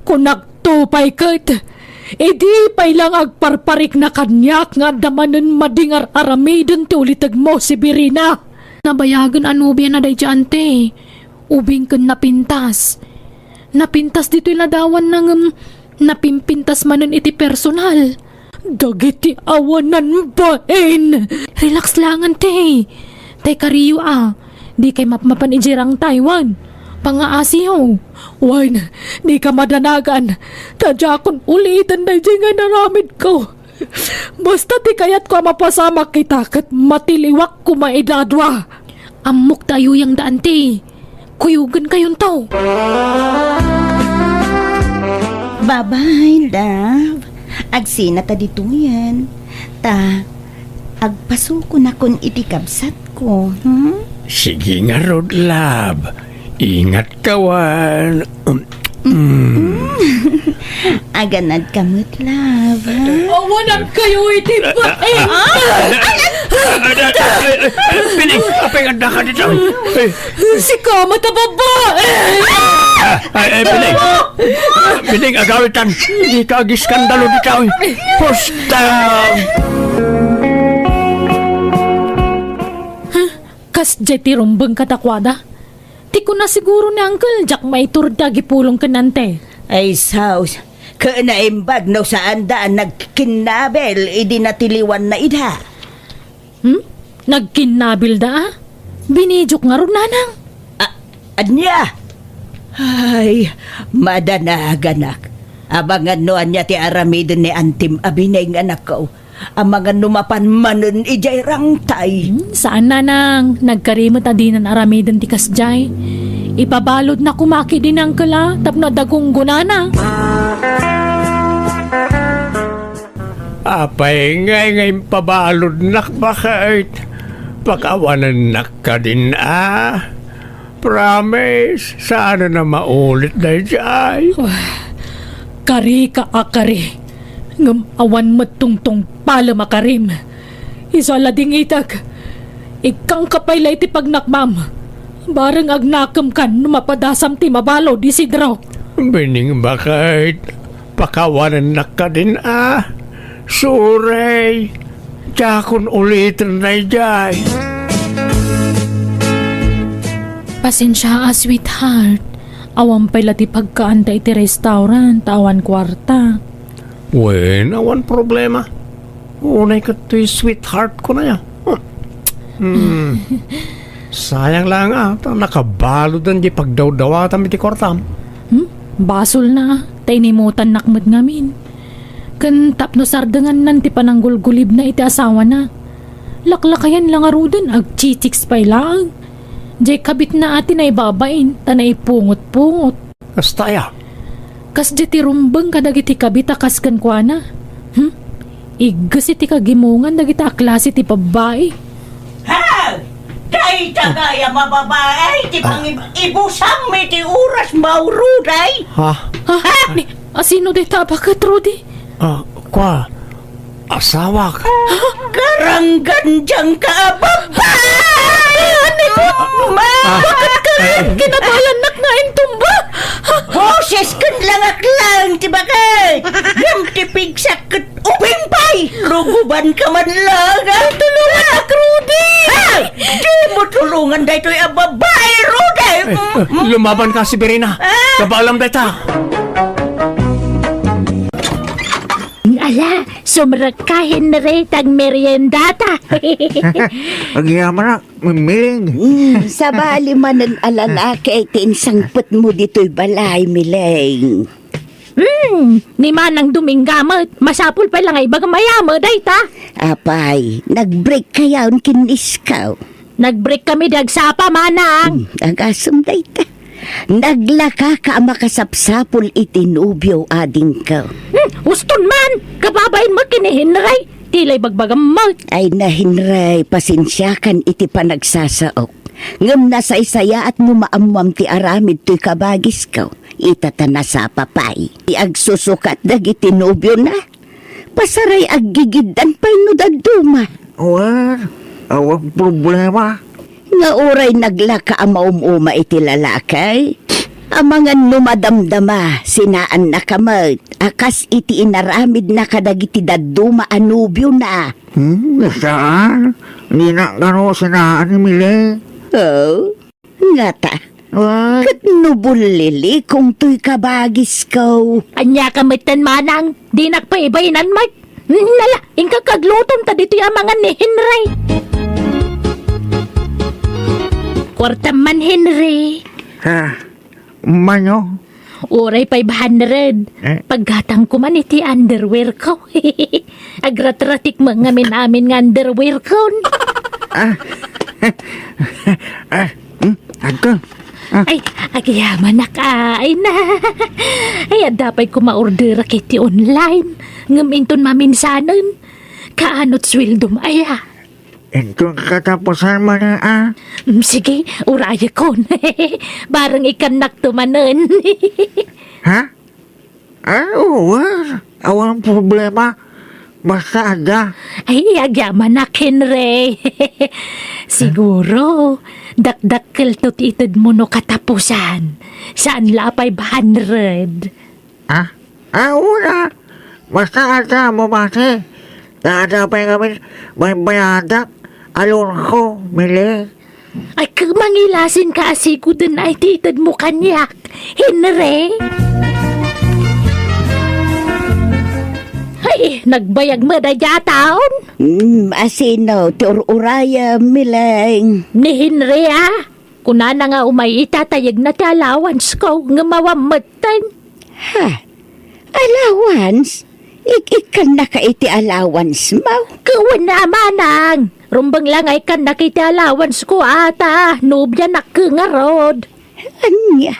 Kunak tupay kat. Di pay lang agparparik na kanyak nga damanan madingar aramidon ti ulitag mo si Birina. Nabayagan anubya na day ante. Ubing kan napintas. Napintas dito'y ladawan ng napimpintas manon iti personal. Dagiti awanan bain. Relax langan te. Tay kariyo Di kay mapmapan ijirang Taiwan. Pangaasiyo. Wine, di ka madanagan. Tadya akong ulitan na nga naramid ko. Basta ti kayat ko mapasama kita kat matiliwak ko maidadwa. Amok tayo yung daan ti. Kuyugan kayon to. Bye-bye, love. Agsina ta dito yan. Agpasuko na kun itikabsat ko. Sige nga, Rod Lab. Ingat kawan. Aganad kamot, love. Awanan kayo iti bain. Piling, apay ganda ka dito. Si Kamat na babae. Piling. Piling, agawitan. Hindi ka agiskandalo dito. Pusta! Kas jeti rumbeng katakwada. Di ko na siguro ni Uncle Jack may turda gipulong kanante. Ay, saus. Kainaimbag no saan daan nagkinabel, idi natiliwan na idha. Nagkinabil da Binijok nga ron nanang. Anya? Ay, madanaganak. Abangan no anya ti aramidin ni Antim Abinay nga anak ko. Amangan numapan manon ijay rangtay. Saan nanang? Nagkarimot na din ang aramidin ti kasjay. Ipabalod na kumaki din ang kala tapno dagong gunana. Apay ngay pabalod nak bakit? Pakawanan nak ka din Promise, sana na maulit na jay. Kari ka akari. Ngam awan matungtong pala makarim. Isala ding itag. Ikang kapaylay ti pagnakmam. Barang agnakam kan mapadasam ti mabalo di sidraw. Bining bakit? Pakawanan nak ka din Suray. Jakon ulitin na jay. Pasensya sweetheart. Awan pala ti pagkaanta iti restaurant, awan kwarta. Wen, awan problema. Unay ka to'y sweetheart ko na yan. Sayang lang nakabalo dan di pagdaw-dawatan iti kortam. Basol na, tainimutan nakmat ngamin. Kan tapno sardangan nan ti pananggulgulib na iti asawa na. Laklakayan lang arudan, agchichiks pa'y lang. Jay kabit na atin ay babain, tanay pungot-pungot. Kastaya. Kas jeti rumbang kadagiti kabita kas kan kwa na. Igas iti kagimungan dagita klase ti pabae. Ha! Day tagaya mababae, ti ibusang may ti oras mauruday. Ha? Ni, asino de tabakat, Rudy? Kwa? Asawa ka? Karanggan dyan ka, babae! Ano ko? Bakit ka Kinabayan nak nga tumba. Boses kan langak lang, ti bakit? Yang tipig sakit uping pay! Ruguban ka man lang, tulungan ak, Rudy! Ha! Di mo tulungan dahi to'y babae, Rudy! Lumaban ka si Berina. Kabalam data. Ala, sumrakahin na rin ang meriendata. Agyaman na, mimiling. Sa bali man ang alalaki ay tinsangpot mo dito'y balay, Mileng. Ni manang duminggamot, masapul pa lang ay bagang mayamo, dayta. Apay, nag-break kayaw kiniskaw. Nag-break kami dagsapa, manang. Agasam dayta. Naglaka ka makasapsapol itinubyo ading ka. Uston man, kababain mo kinihinray. Tilay bagbagang mo. Ay nahinray, pasensyakan iti panagsasaok. Ngam na sa isaya at mumaamuam ti aramid to'y kabagis ka. Itatana sa papay. Iagsusukat dagiti nubyo na. Pasaray aggigidan pa'y nudaduma. Awag problema. Nga oray naglaka amaumuma iti lalakay. Amangan numadamdama, sinaan na kamot. Akas iti inaramid na kadagiti daduma anubyo na. Saan? Hindi na gano sinaan ni Mileng. Oh, nga ta. Kat nubulili kung tuy kabagis ko. Anya kamitan manang, di nagpaibayinan mat. Nala, ingka kaglutom ta dito yung mga ni Henry. Kwarta man Henry. Manyo? Uray 500. Paggatang ko man iti underwear ko. Agratratik mga amin nga underwear ko. Agka. Ay, agyaman na kain na. Ay, dapat ko ma-order kiti online. Ngaminton maminsanan. Kaanot swildom aya. Ito katapusan mo na Sige, uraya ko. Barang ikanak tumanan. Ha? Oo, awang problema. Basta ada. Ay, agyaman na Henry. Siguro, dakdakkel to titid mo no katapusan. Saan la 500? Una. Basta ada mo base. Ada pa kami may bayadak. Alon ko, mili. Ay, mangilasin ka asigo din ay titid mo kanyak. Henry? Ay, nagbayag mo na yataon. Asino, uraya mileng. Ni Henry kuna na nga umay itatayag na ti allowance ko nga mawamatan. Ha? Allowance? Ikan na ka iti allowance mo? Kawan na manang. Rumbang lang ay kan nakiti allowance ko ata. Nubya nakungarod. Anya?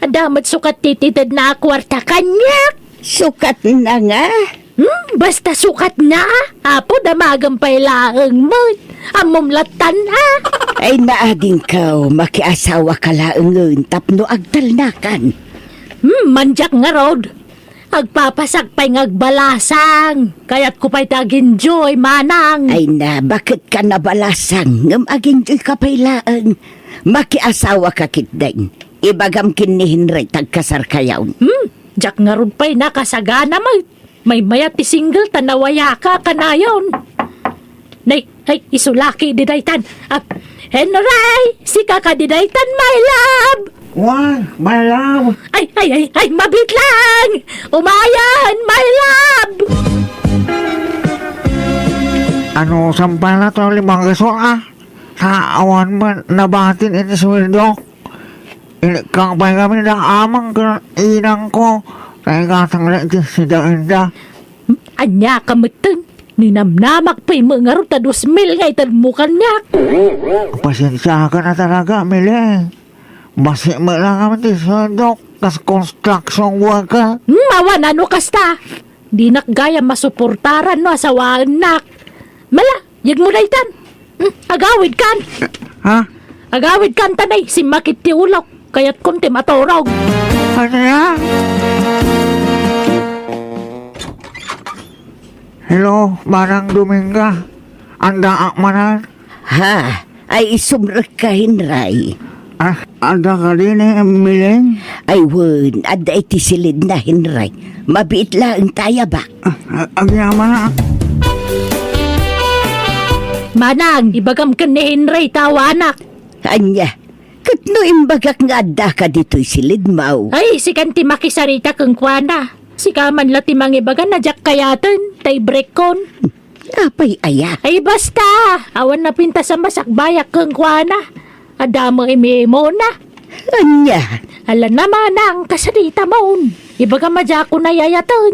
Adamat sukat tititid na kwarta kanyak. Sukat na nga. Basta sukat na. Apo damagang pailaang mo. Amumlatan ha. Ay naading ka, makiasawa ka laangon tapno agtalnakan. Manjak nga rod. Agpapasak pa'y ngagbalasang. Kaya't ko pa'y tag-enjoy, manang. Ay na, bakit ka nabalasang? Ngam aging di ka pailaan. Makiasawa ka kitdeng. Ibagam kinihin rin tagkasar kayaw. Jak nga rod pa'y nakasagana mo. May mayat ti single tanawaya ka kanayon. Nay, ay, isulaki didaytan. Henry, si kaka didaytan, my love. Why, my love? Ay, mabit lang. Umayan, my love. Ano, sampal na to 5 keso Sa awan mo, nabatin ito sweldo. Kang pa kami na amang inang ko. Kaya katang lagi si Dainda. Anya kamutan. Ninamnamak pa'y mga ruta 2,000 nga itanmukan niya. Pasensya ka na talaga, Mili. Basi mo lang kami ti sweldo. Kas construction worker. Mawan ano kasta. Di nakgaya masuportaran no asawaan nak. Mala, yag mo na itan. Agawid kan. Ha? Agawid kan tanay, si makit ti ulok. Kaya't konti matorog. Ano yan? Hello, Manang Dominga. Anda manan. Ha? Ay isumrek ka hinray. Anda ka din Mileng? Ay wun, ada iti silid na hinray. Mabiit lang taya ba? Agyaman na. Manang, ibagam ka ni Henry, tawa anak. Anya, katno imbagak nga ada ka dito'y silid mau. Ay, si kanti makisarita kang kwana. Si kaman lati mangibagan na jak kayatan, tay break kon. Apay aya. Ay basta, awan na pinta sa masakbayak kang kwana. Adamo imi-imo na. Anya, Ala naman ang kasarita mo. Ibaga madya ko na yayatan.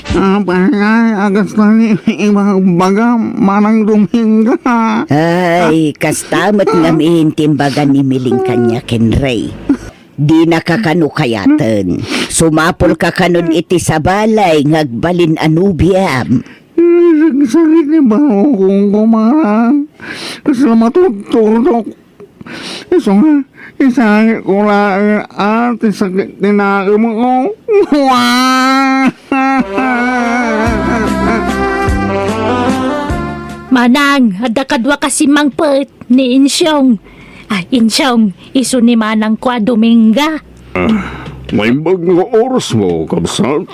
Apay, agas na ni ibang baga, Manang Dominga. ay kastamat nga mihintimbagan ni Miling kanya kenray. Di nakakanukayatan. Sumapol ka kanon iti sa balay ngagbalin anubiam. Sakit ni ba kung kumarang? Kasi matutulog. Iso nga, isangit ko lang at sakit tinake mo ko. Manang, ada kadwa kasi mangpet ni Insyong. Insyong, iso ni Manang kwa Dominga. May mga oras mo, kabsat.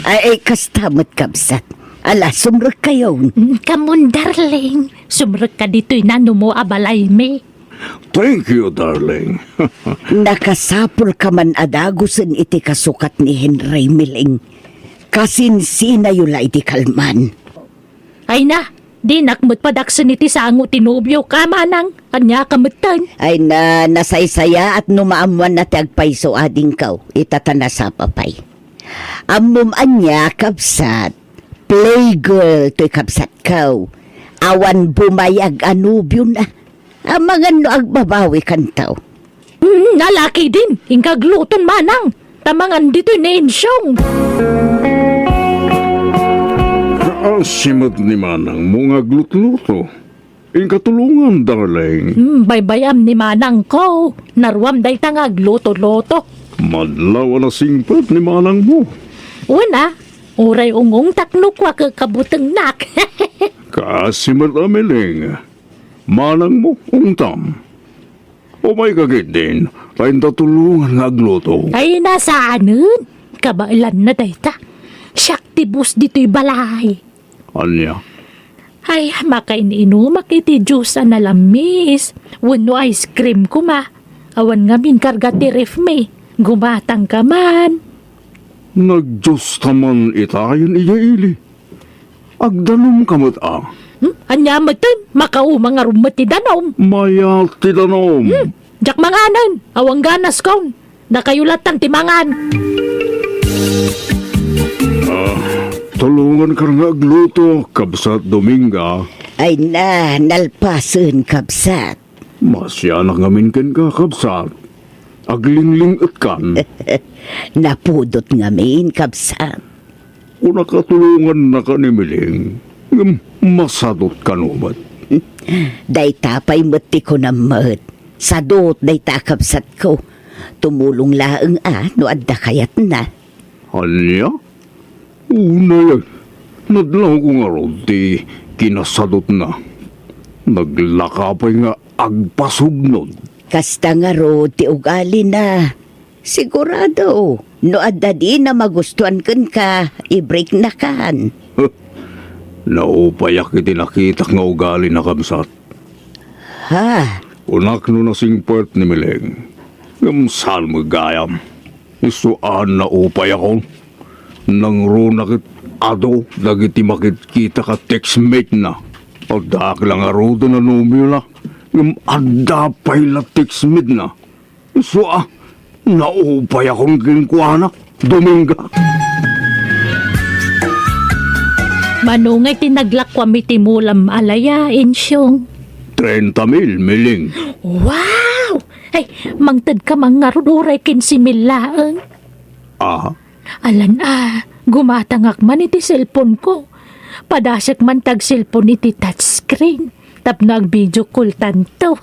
Ay kastamot kabsat. Ala, sumrek kayo. Kamon, darling. Sumrek ka dito'y nano mo abalay me. Thank you, darling. Nakasapol ka man adagusin iti kasukat ni Henry Miling. Kasinsina yula iti kalman. Ay na, di nakmut padaksan iti sango tinubyo ka manang. Anya kamutan. Ay na nasaysaya at numaamuan na tagpaiso ading kaw. Itatana sa papay. Amum anya kapsat. Playgirl to'y kapsat kaw. Awan bumayag anubyo na. Amangan no agbabawi kantaw. Nalaki din. Ingkagluton manang. Tamangan dito'y neensyong. Simot ni Manang mga glut-luto. Katulungan, darling. Baybayam ni manang ko. Narwam day tangag loto-loto. Madlaw na singpat ni Manang mo. Una, uray ungong taknukwa kabutang nak. Kasimot amiling. Manang mo, ungtam. O may kagit din, kain tatulungan nga agluto. Ay nasaanan. Kabailan na dayta. Shaktibus dito'y balay. Anya, Ay, makaininumak iti juice na lamis. Wano ice cream ko ma. Awan nga min karga ti ref me. Gumatang ka man. nagdiyos taman itayon iya ili. Agdanom kamot Anya matan, makaumang arumat ti danom. Mayat ti danom. Jak manganan, awang ganas kon. Nakayulatan ti mangan. Tulungan ka nga agluto, kabsat Dominga. Ay na, nalpasun kapsat. Masyanak ngamin ken ka, kabsat. Aglingling at kan. Napudot ngamin kapsat. O nakatulungan na ka ni Miling. Masadot ka numat. Dayta pa'y mati ko na mat. Sadot dayta kapsat ko. Tumulong laang no adda kayat na. Anya? Una yan. Nadlaw ko nga ron, di kinasadot na. Naglakapay nga agpasugnod. Kasta nga ro, ti ugali na. Sigurado, no adda di na magustuhan kan ka, i-break na kan. Naupayak iti nakita nga ugali na kamsat. Ha? Unak no nasing part ni Mileng. Gamsal mo gayam. Isuan na upay ako. Nang runakit ado, dagiti makikita ka textmate na. O dak lang arudo na numyo na. Ngam adda pa'y la textmate na. Naupay akong kinkwana. Dominga. Manungay tinaglakwa mitimulam alaya, insyong. 30,000, Miling. Wow! Ay, mangtad ka mga ruduray kinsimillaan. Alan gumatangak man iti cellphone ko. Padasak man tag cellphone iti touchscreen. Tapno ag video call tanto.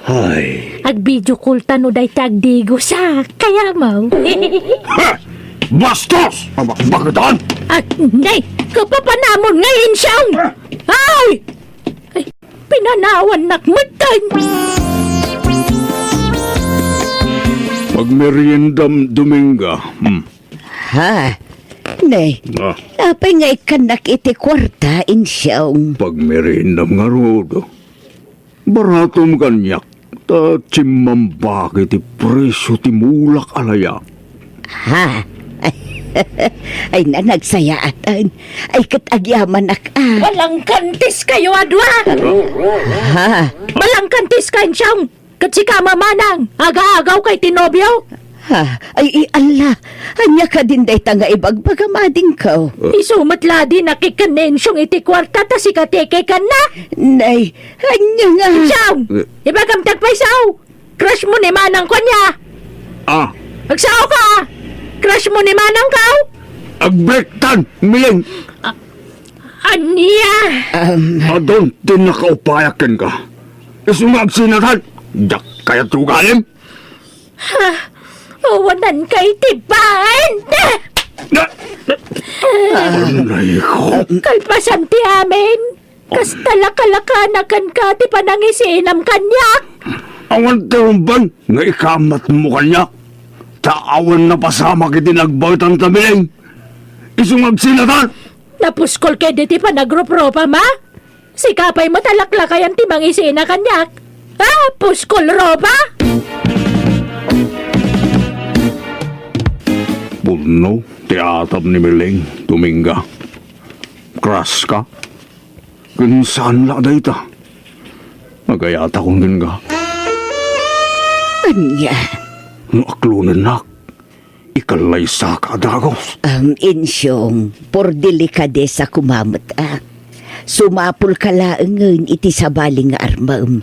Ay. Ag video call tano day tag digo sa kaya mo. Bastos! Bakit? Nay, kapapanamon ngayon siyang! Ay! Ay, pinanawan nakmatan! Pagmeriendam Dominga. Ha? Nay, apay nga ikanak iti kwarta insyong. Pagmeriendam nga rodo. Baratom kanyak. Ta chimambak iti presyo ti mulak alaya. Ha? Ay na nagsayaatan. Ay katagyaman Walang kantis kayo, adwa! Ha? Walang kantis kayo siyang! Kasi ka mamanang, aga-agaw kay tinobyo. Ha? Ay Allah. Anya ka din day tanga ibagbagamading ka. Isumatla din nakikanensyong iti kwarta ta si kateke ka na. Nay, anya nga. Siyang, ibagam tagpaisaw. Crush mo ni manang ko niya. Magsaw ka! Crush mo ni manang kaw? Agbrektan, Miling! Aniya! Adon, tinakaupayakin ka. Isungag sinatan. Dak kaya tugalim? Wanan kay tibahan! Anay ko. Kalpasan ti amin. Kastalaka-lakanakan ka ti panangisinam kanyak. Awan terumban, nga ikamat mo kanya. Taawan na pasama kiti nagbawit ang tamiling. Isungag sinatan. Napuskol kay diti pa nagropropa ma? Si kapay mo talaklakayan ti mangisina kanyak. Puskol ropa? Puno, tiatap ni Miling, Dominga. Kras ka? Kinsaan la dayta? Nagayata kong ginga. Anya, Aklunan nak. Ikalay sa kadagos. Insyong, por delikadesa kumamot Sumapul ka laengen iti sabaling nga armam.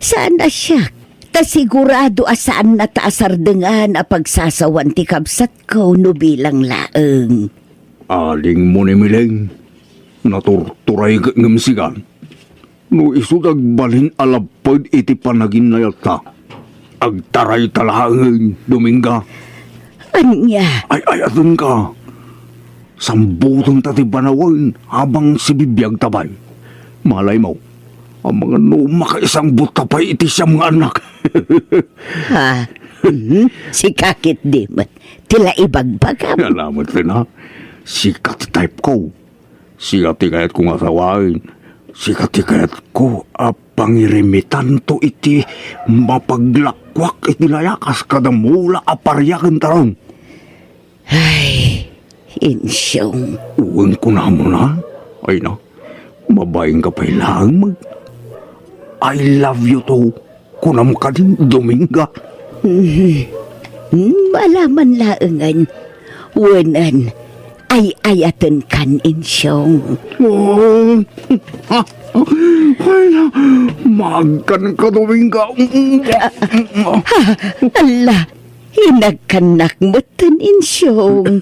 Saan na siya? Ta sigurado asaan na taasardengan a pagsasawan ti kabsat ko no bilang laeng. Aling mo ni Miling. Naturturay ngamsigan. No isudag balin alapod iti panaginayata. Agtaray talahangin, Dominga. Anya, Ay, atun ka. Sambutong tati banawan habang si bibiyag tabay. Malay mo, ang mga makaisang butapay iti siyang mga anak. ha? Si kakit dimat, tila ibagbagam. Alamat rin ha. Sikat type ko. Sikat kayat kong asawain. Sikat kayat ko pangirimitan to iti mapaglakwak iti layakas kadamula aparyakan tarong. Ay, insyong. Uwan ko na mo na. Ay na, mabayang ka pa ilang mag... I love you to. Kunam ka din, Dominga. Malaman laengan. Wanan, ay ayatan kan insyong. Oh, ay na, magkan ka, Dominga. Ala, hinagkanak mo tan insyong.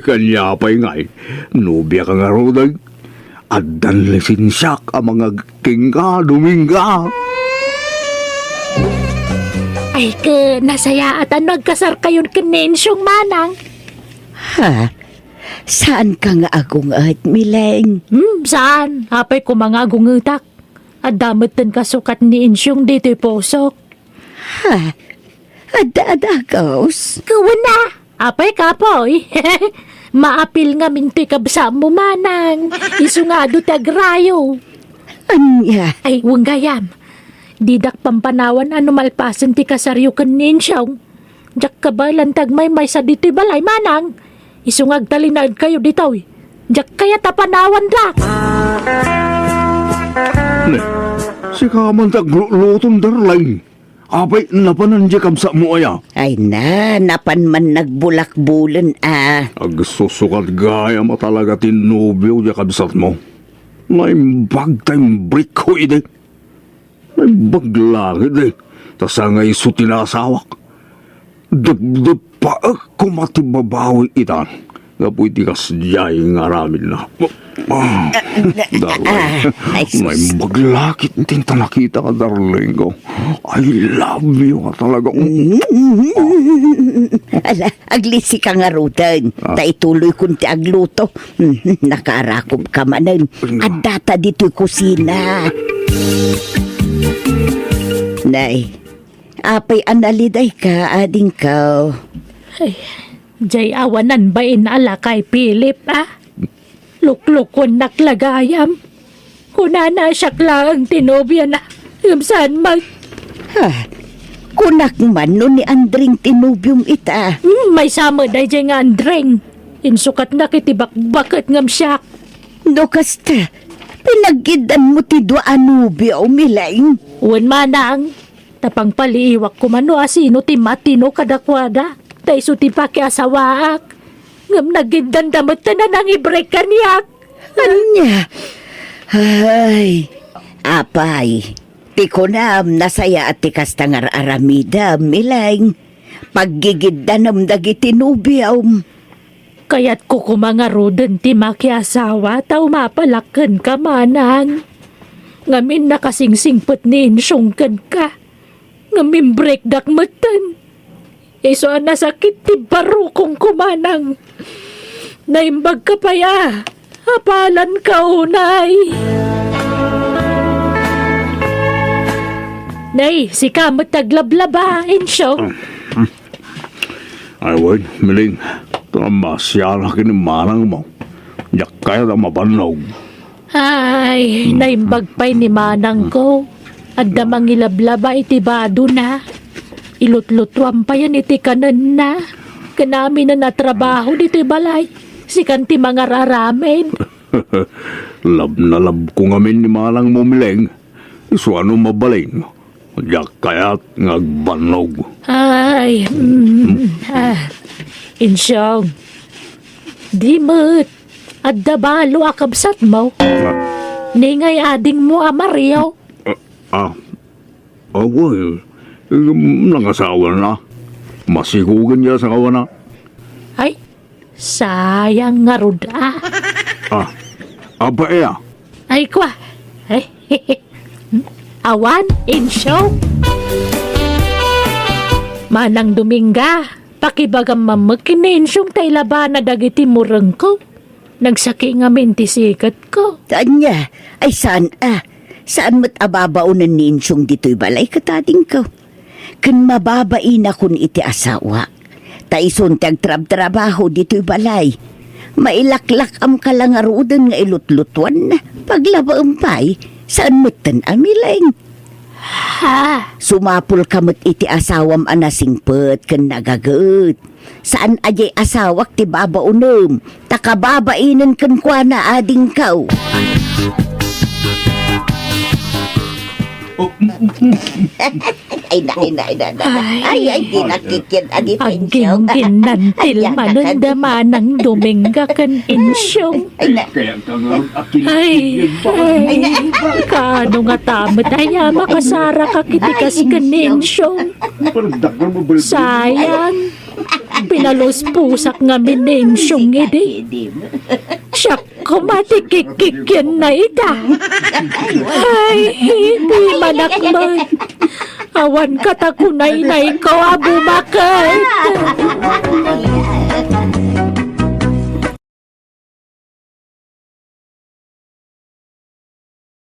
Kanya pa'y ngay, nubya ka nga rodag. At danlesin siya ka mga king Dominga. Ay nasaya at nagkasar kayon kinensyong manang. Ha? Saan ka nga agong at Mileng? Saan? Apay ko mga agungutak. At damot din kasukat ni Insyong dito'y posok. Ha? Adadagaws? Kawan na! Apay kapoy. Maapil nga minto'y kabsa mo manang. Isungado tagrayo. Anya? Ay, huwag gayam. Didak pampanawan ano malpasan ti kasaryo kan ni Insyong. Diyak ka ba lantag may sa dito'y balay manang. Isungag talinad kayo dito'y. Diyak kaya tapanawan dak. Ne, si kaman taglutong darlay. Apay, napanan di kamsa mo aya. Ay na, napan man nagbulak-bulan Agsusukat gaya mo talaga tinubyo di kabsat mo. Naimbag tayong break ko ide. Naimbag langit eh. Tasangay su tinasawak. Dagdag pa ako matibabawi itan. Gapoy di kasjay nga ramin na. Darling, naimbag lakit tinta nakita ka, darling ko. I love you ka talaga. Ala, aglisi ka nga rutan. Ta ituloy kunti agluto. Nakarakob ka manan. At data dito'y kusina. Nay, apay analiday ka, ading ka. Jay awanan ba inala kay Philip Luklukon naklagayam. Kunana siya lang tinobya na. Saan mag... Ha? Kunak man no ni Andring tinubyong ita. May sama day jay nga Andreng. Insukat na kitibak bakit ngam siya. No kasta, pinaggidan mo ti dua anubyo Mileng. Uwan manang. Tapang paliiwak ko mano asino ti matino kadakwada. Tay so ti pakiasawaak. Ngam nagindan damot na nang i-break kaniyak. Anya? Ay, apay. Ti kunam nasaya at ti kastangar aramida, Mileng. Paggigidanam dagiti nubiyaw. Kaya't ko kumangarodan ti makiasawa tao mapalakan ka manang. Ngamin nakasingsingpot ni insyongkan ka. Ngamin break dakmatan. Iso nasakit ti baro kong kumanang. Naimbag ka pa ya. Hapalan ka unay. Nay, si kamot taglablaba, Insyong. Ay, wait, Miling. Tamasya na kinimarang mo. Yak kaya na mabanog. Ay, naimbagpay ni manang ko. At damang ilablaba iti bado na. Ilutlutwam pa yan iti kanan na. Kanami na natrabaho dito balay. Si kanti mga raramen. Lab na lab ko ngamin ni Manang Mumileng. Iso ano mabaling. Yak kaya ngagbanog. Ay, Insyong. Di mo't. At dabalo akabsat mo. Ningay ading mo Mario. Agoy. Nangasawa na. Masikugan niya sa kawana. Ay, sayang nga rod Aba iya. Ay, kwa. Ay, awan, Insyong. Manang Dominga, pakibagam mamagkinensyong tay laban na dagiti murang ko. Nagsaki nga mentisikat ko. Tanya, ay saan Saan mo't ababaunan ni Insyong dito'y balay katating ko? Kan mababain akon iti asawa. Taison tag trabaho dito'y balay. Mailaklak am kalangarudan nga ilutlutuan na. Paglaba umpay, saan mo't tan amileng? Ha? Sumapul kamot iti asawam anasingpet kan nagagat. Saan ajay asawak ti babaunom? Takababainan kan kwa na ading kau. Ay, di nakikit adi Aging ginantil mananda manang Dominga kan Insyong. Kaya ka nga Ay, kaano nga tamat ay makasara ka kitikas kan Insyong. Sayang, pinalos pusak nga minensyong edi. Siya kumatikikikyan na ita. Ay, hindi manakman. Awan katakunay na ikaw abumakat.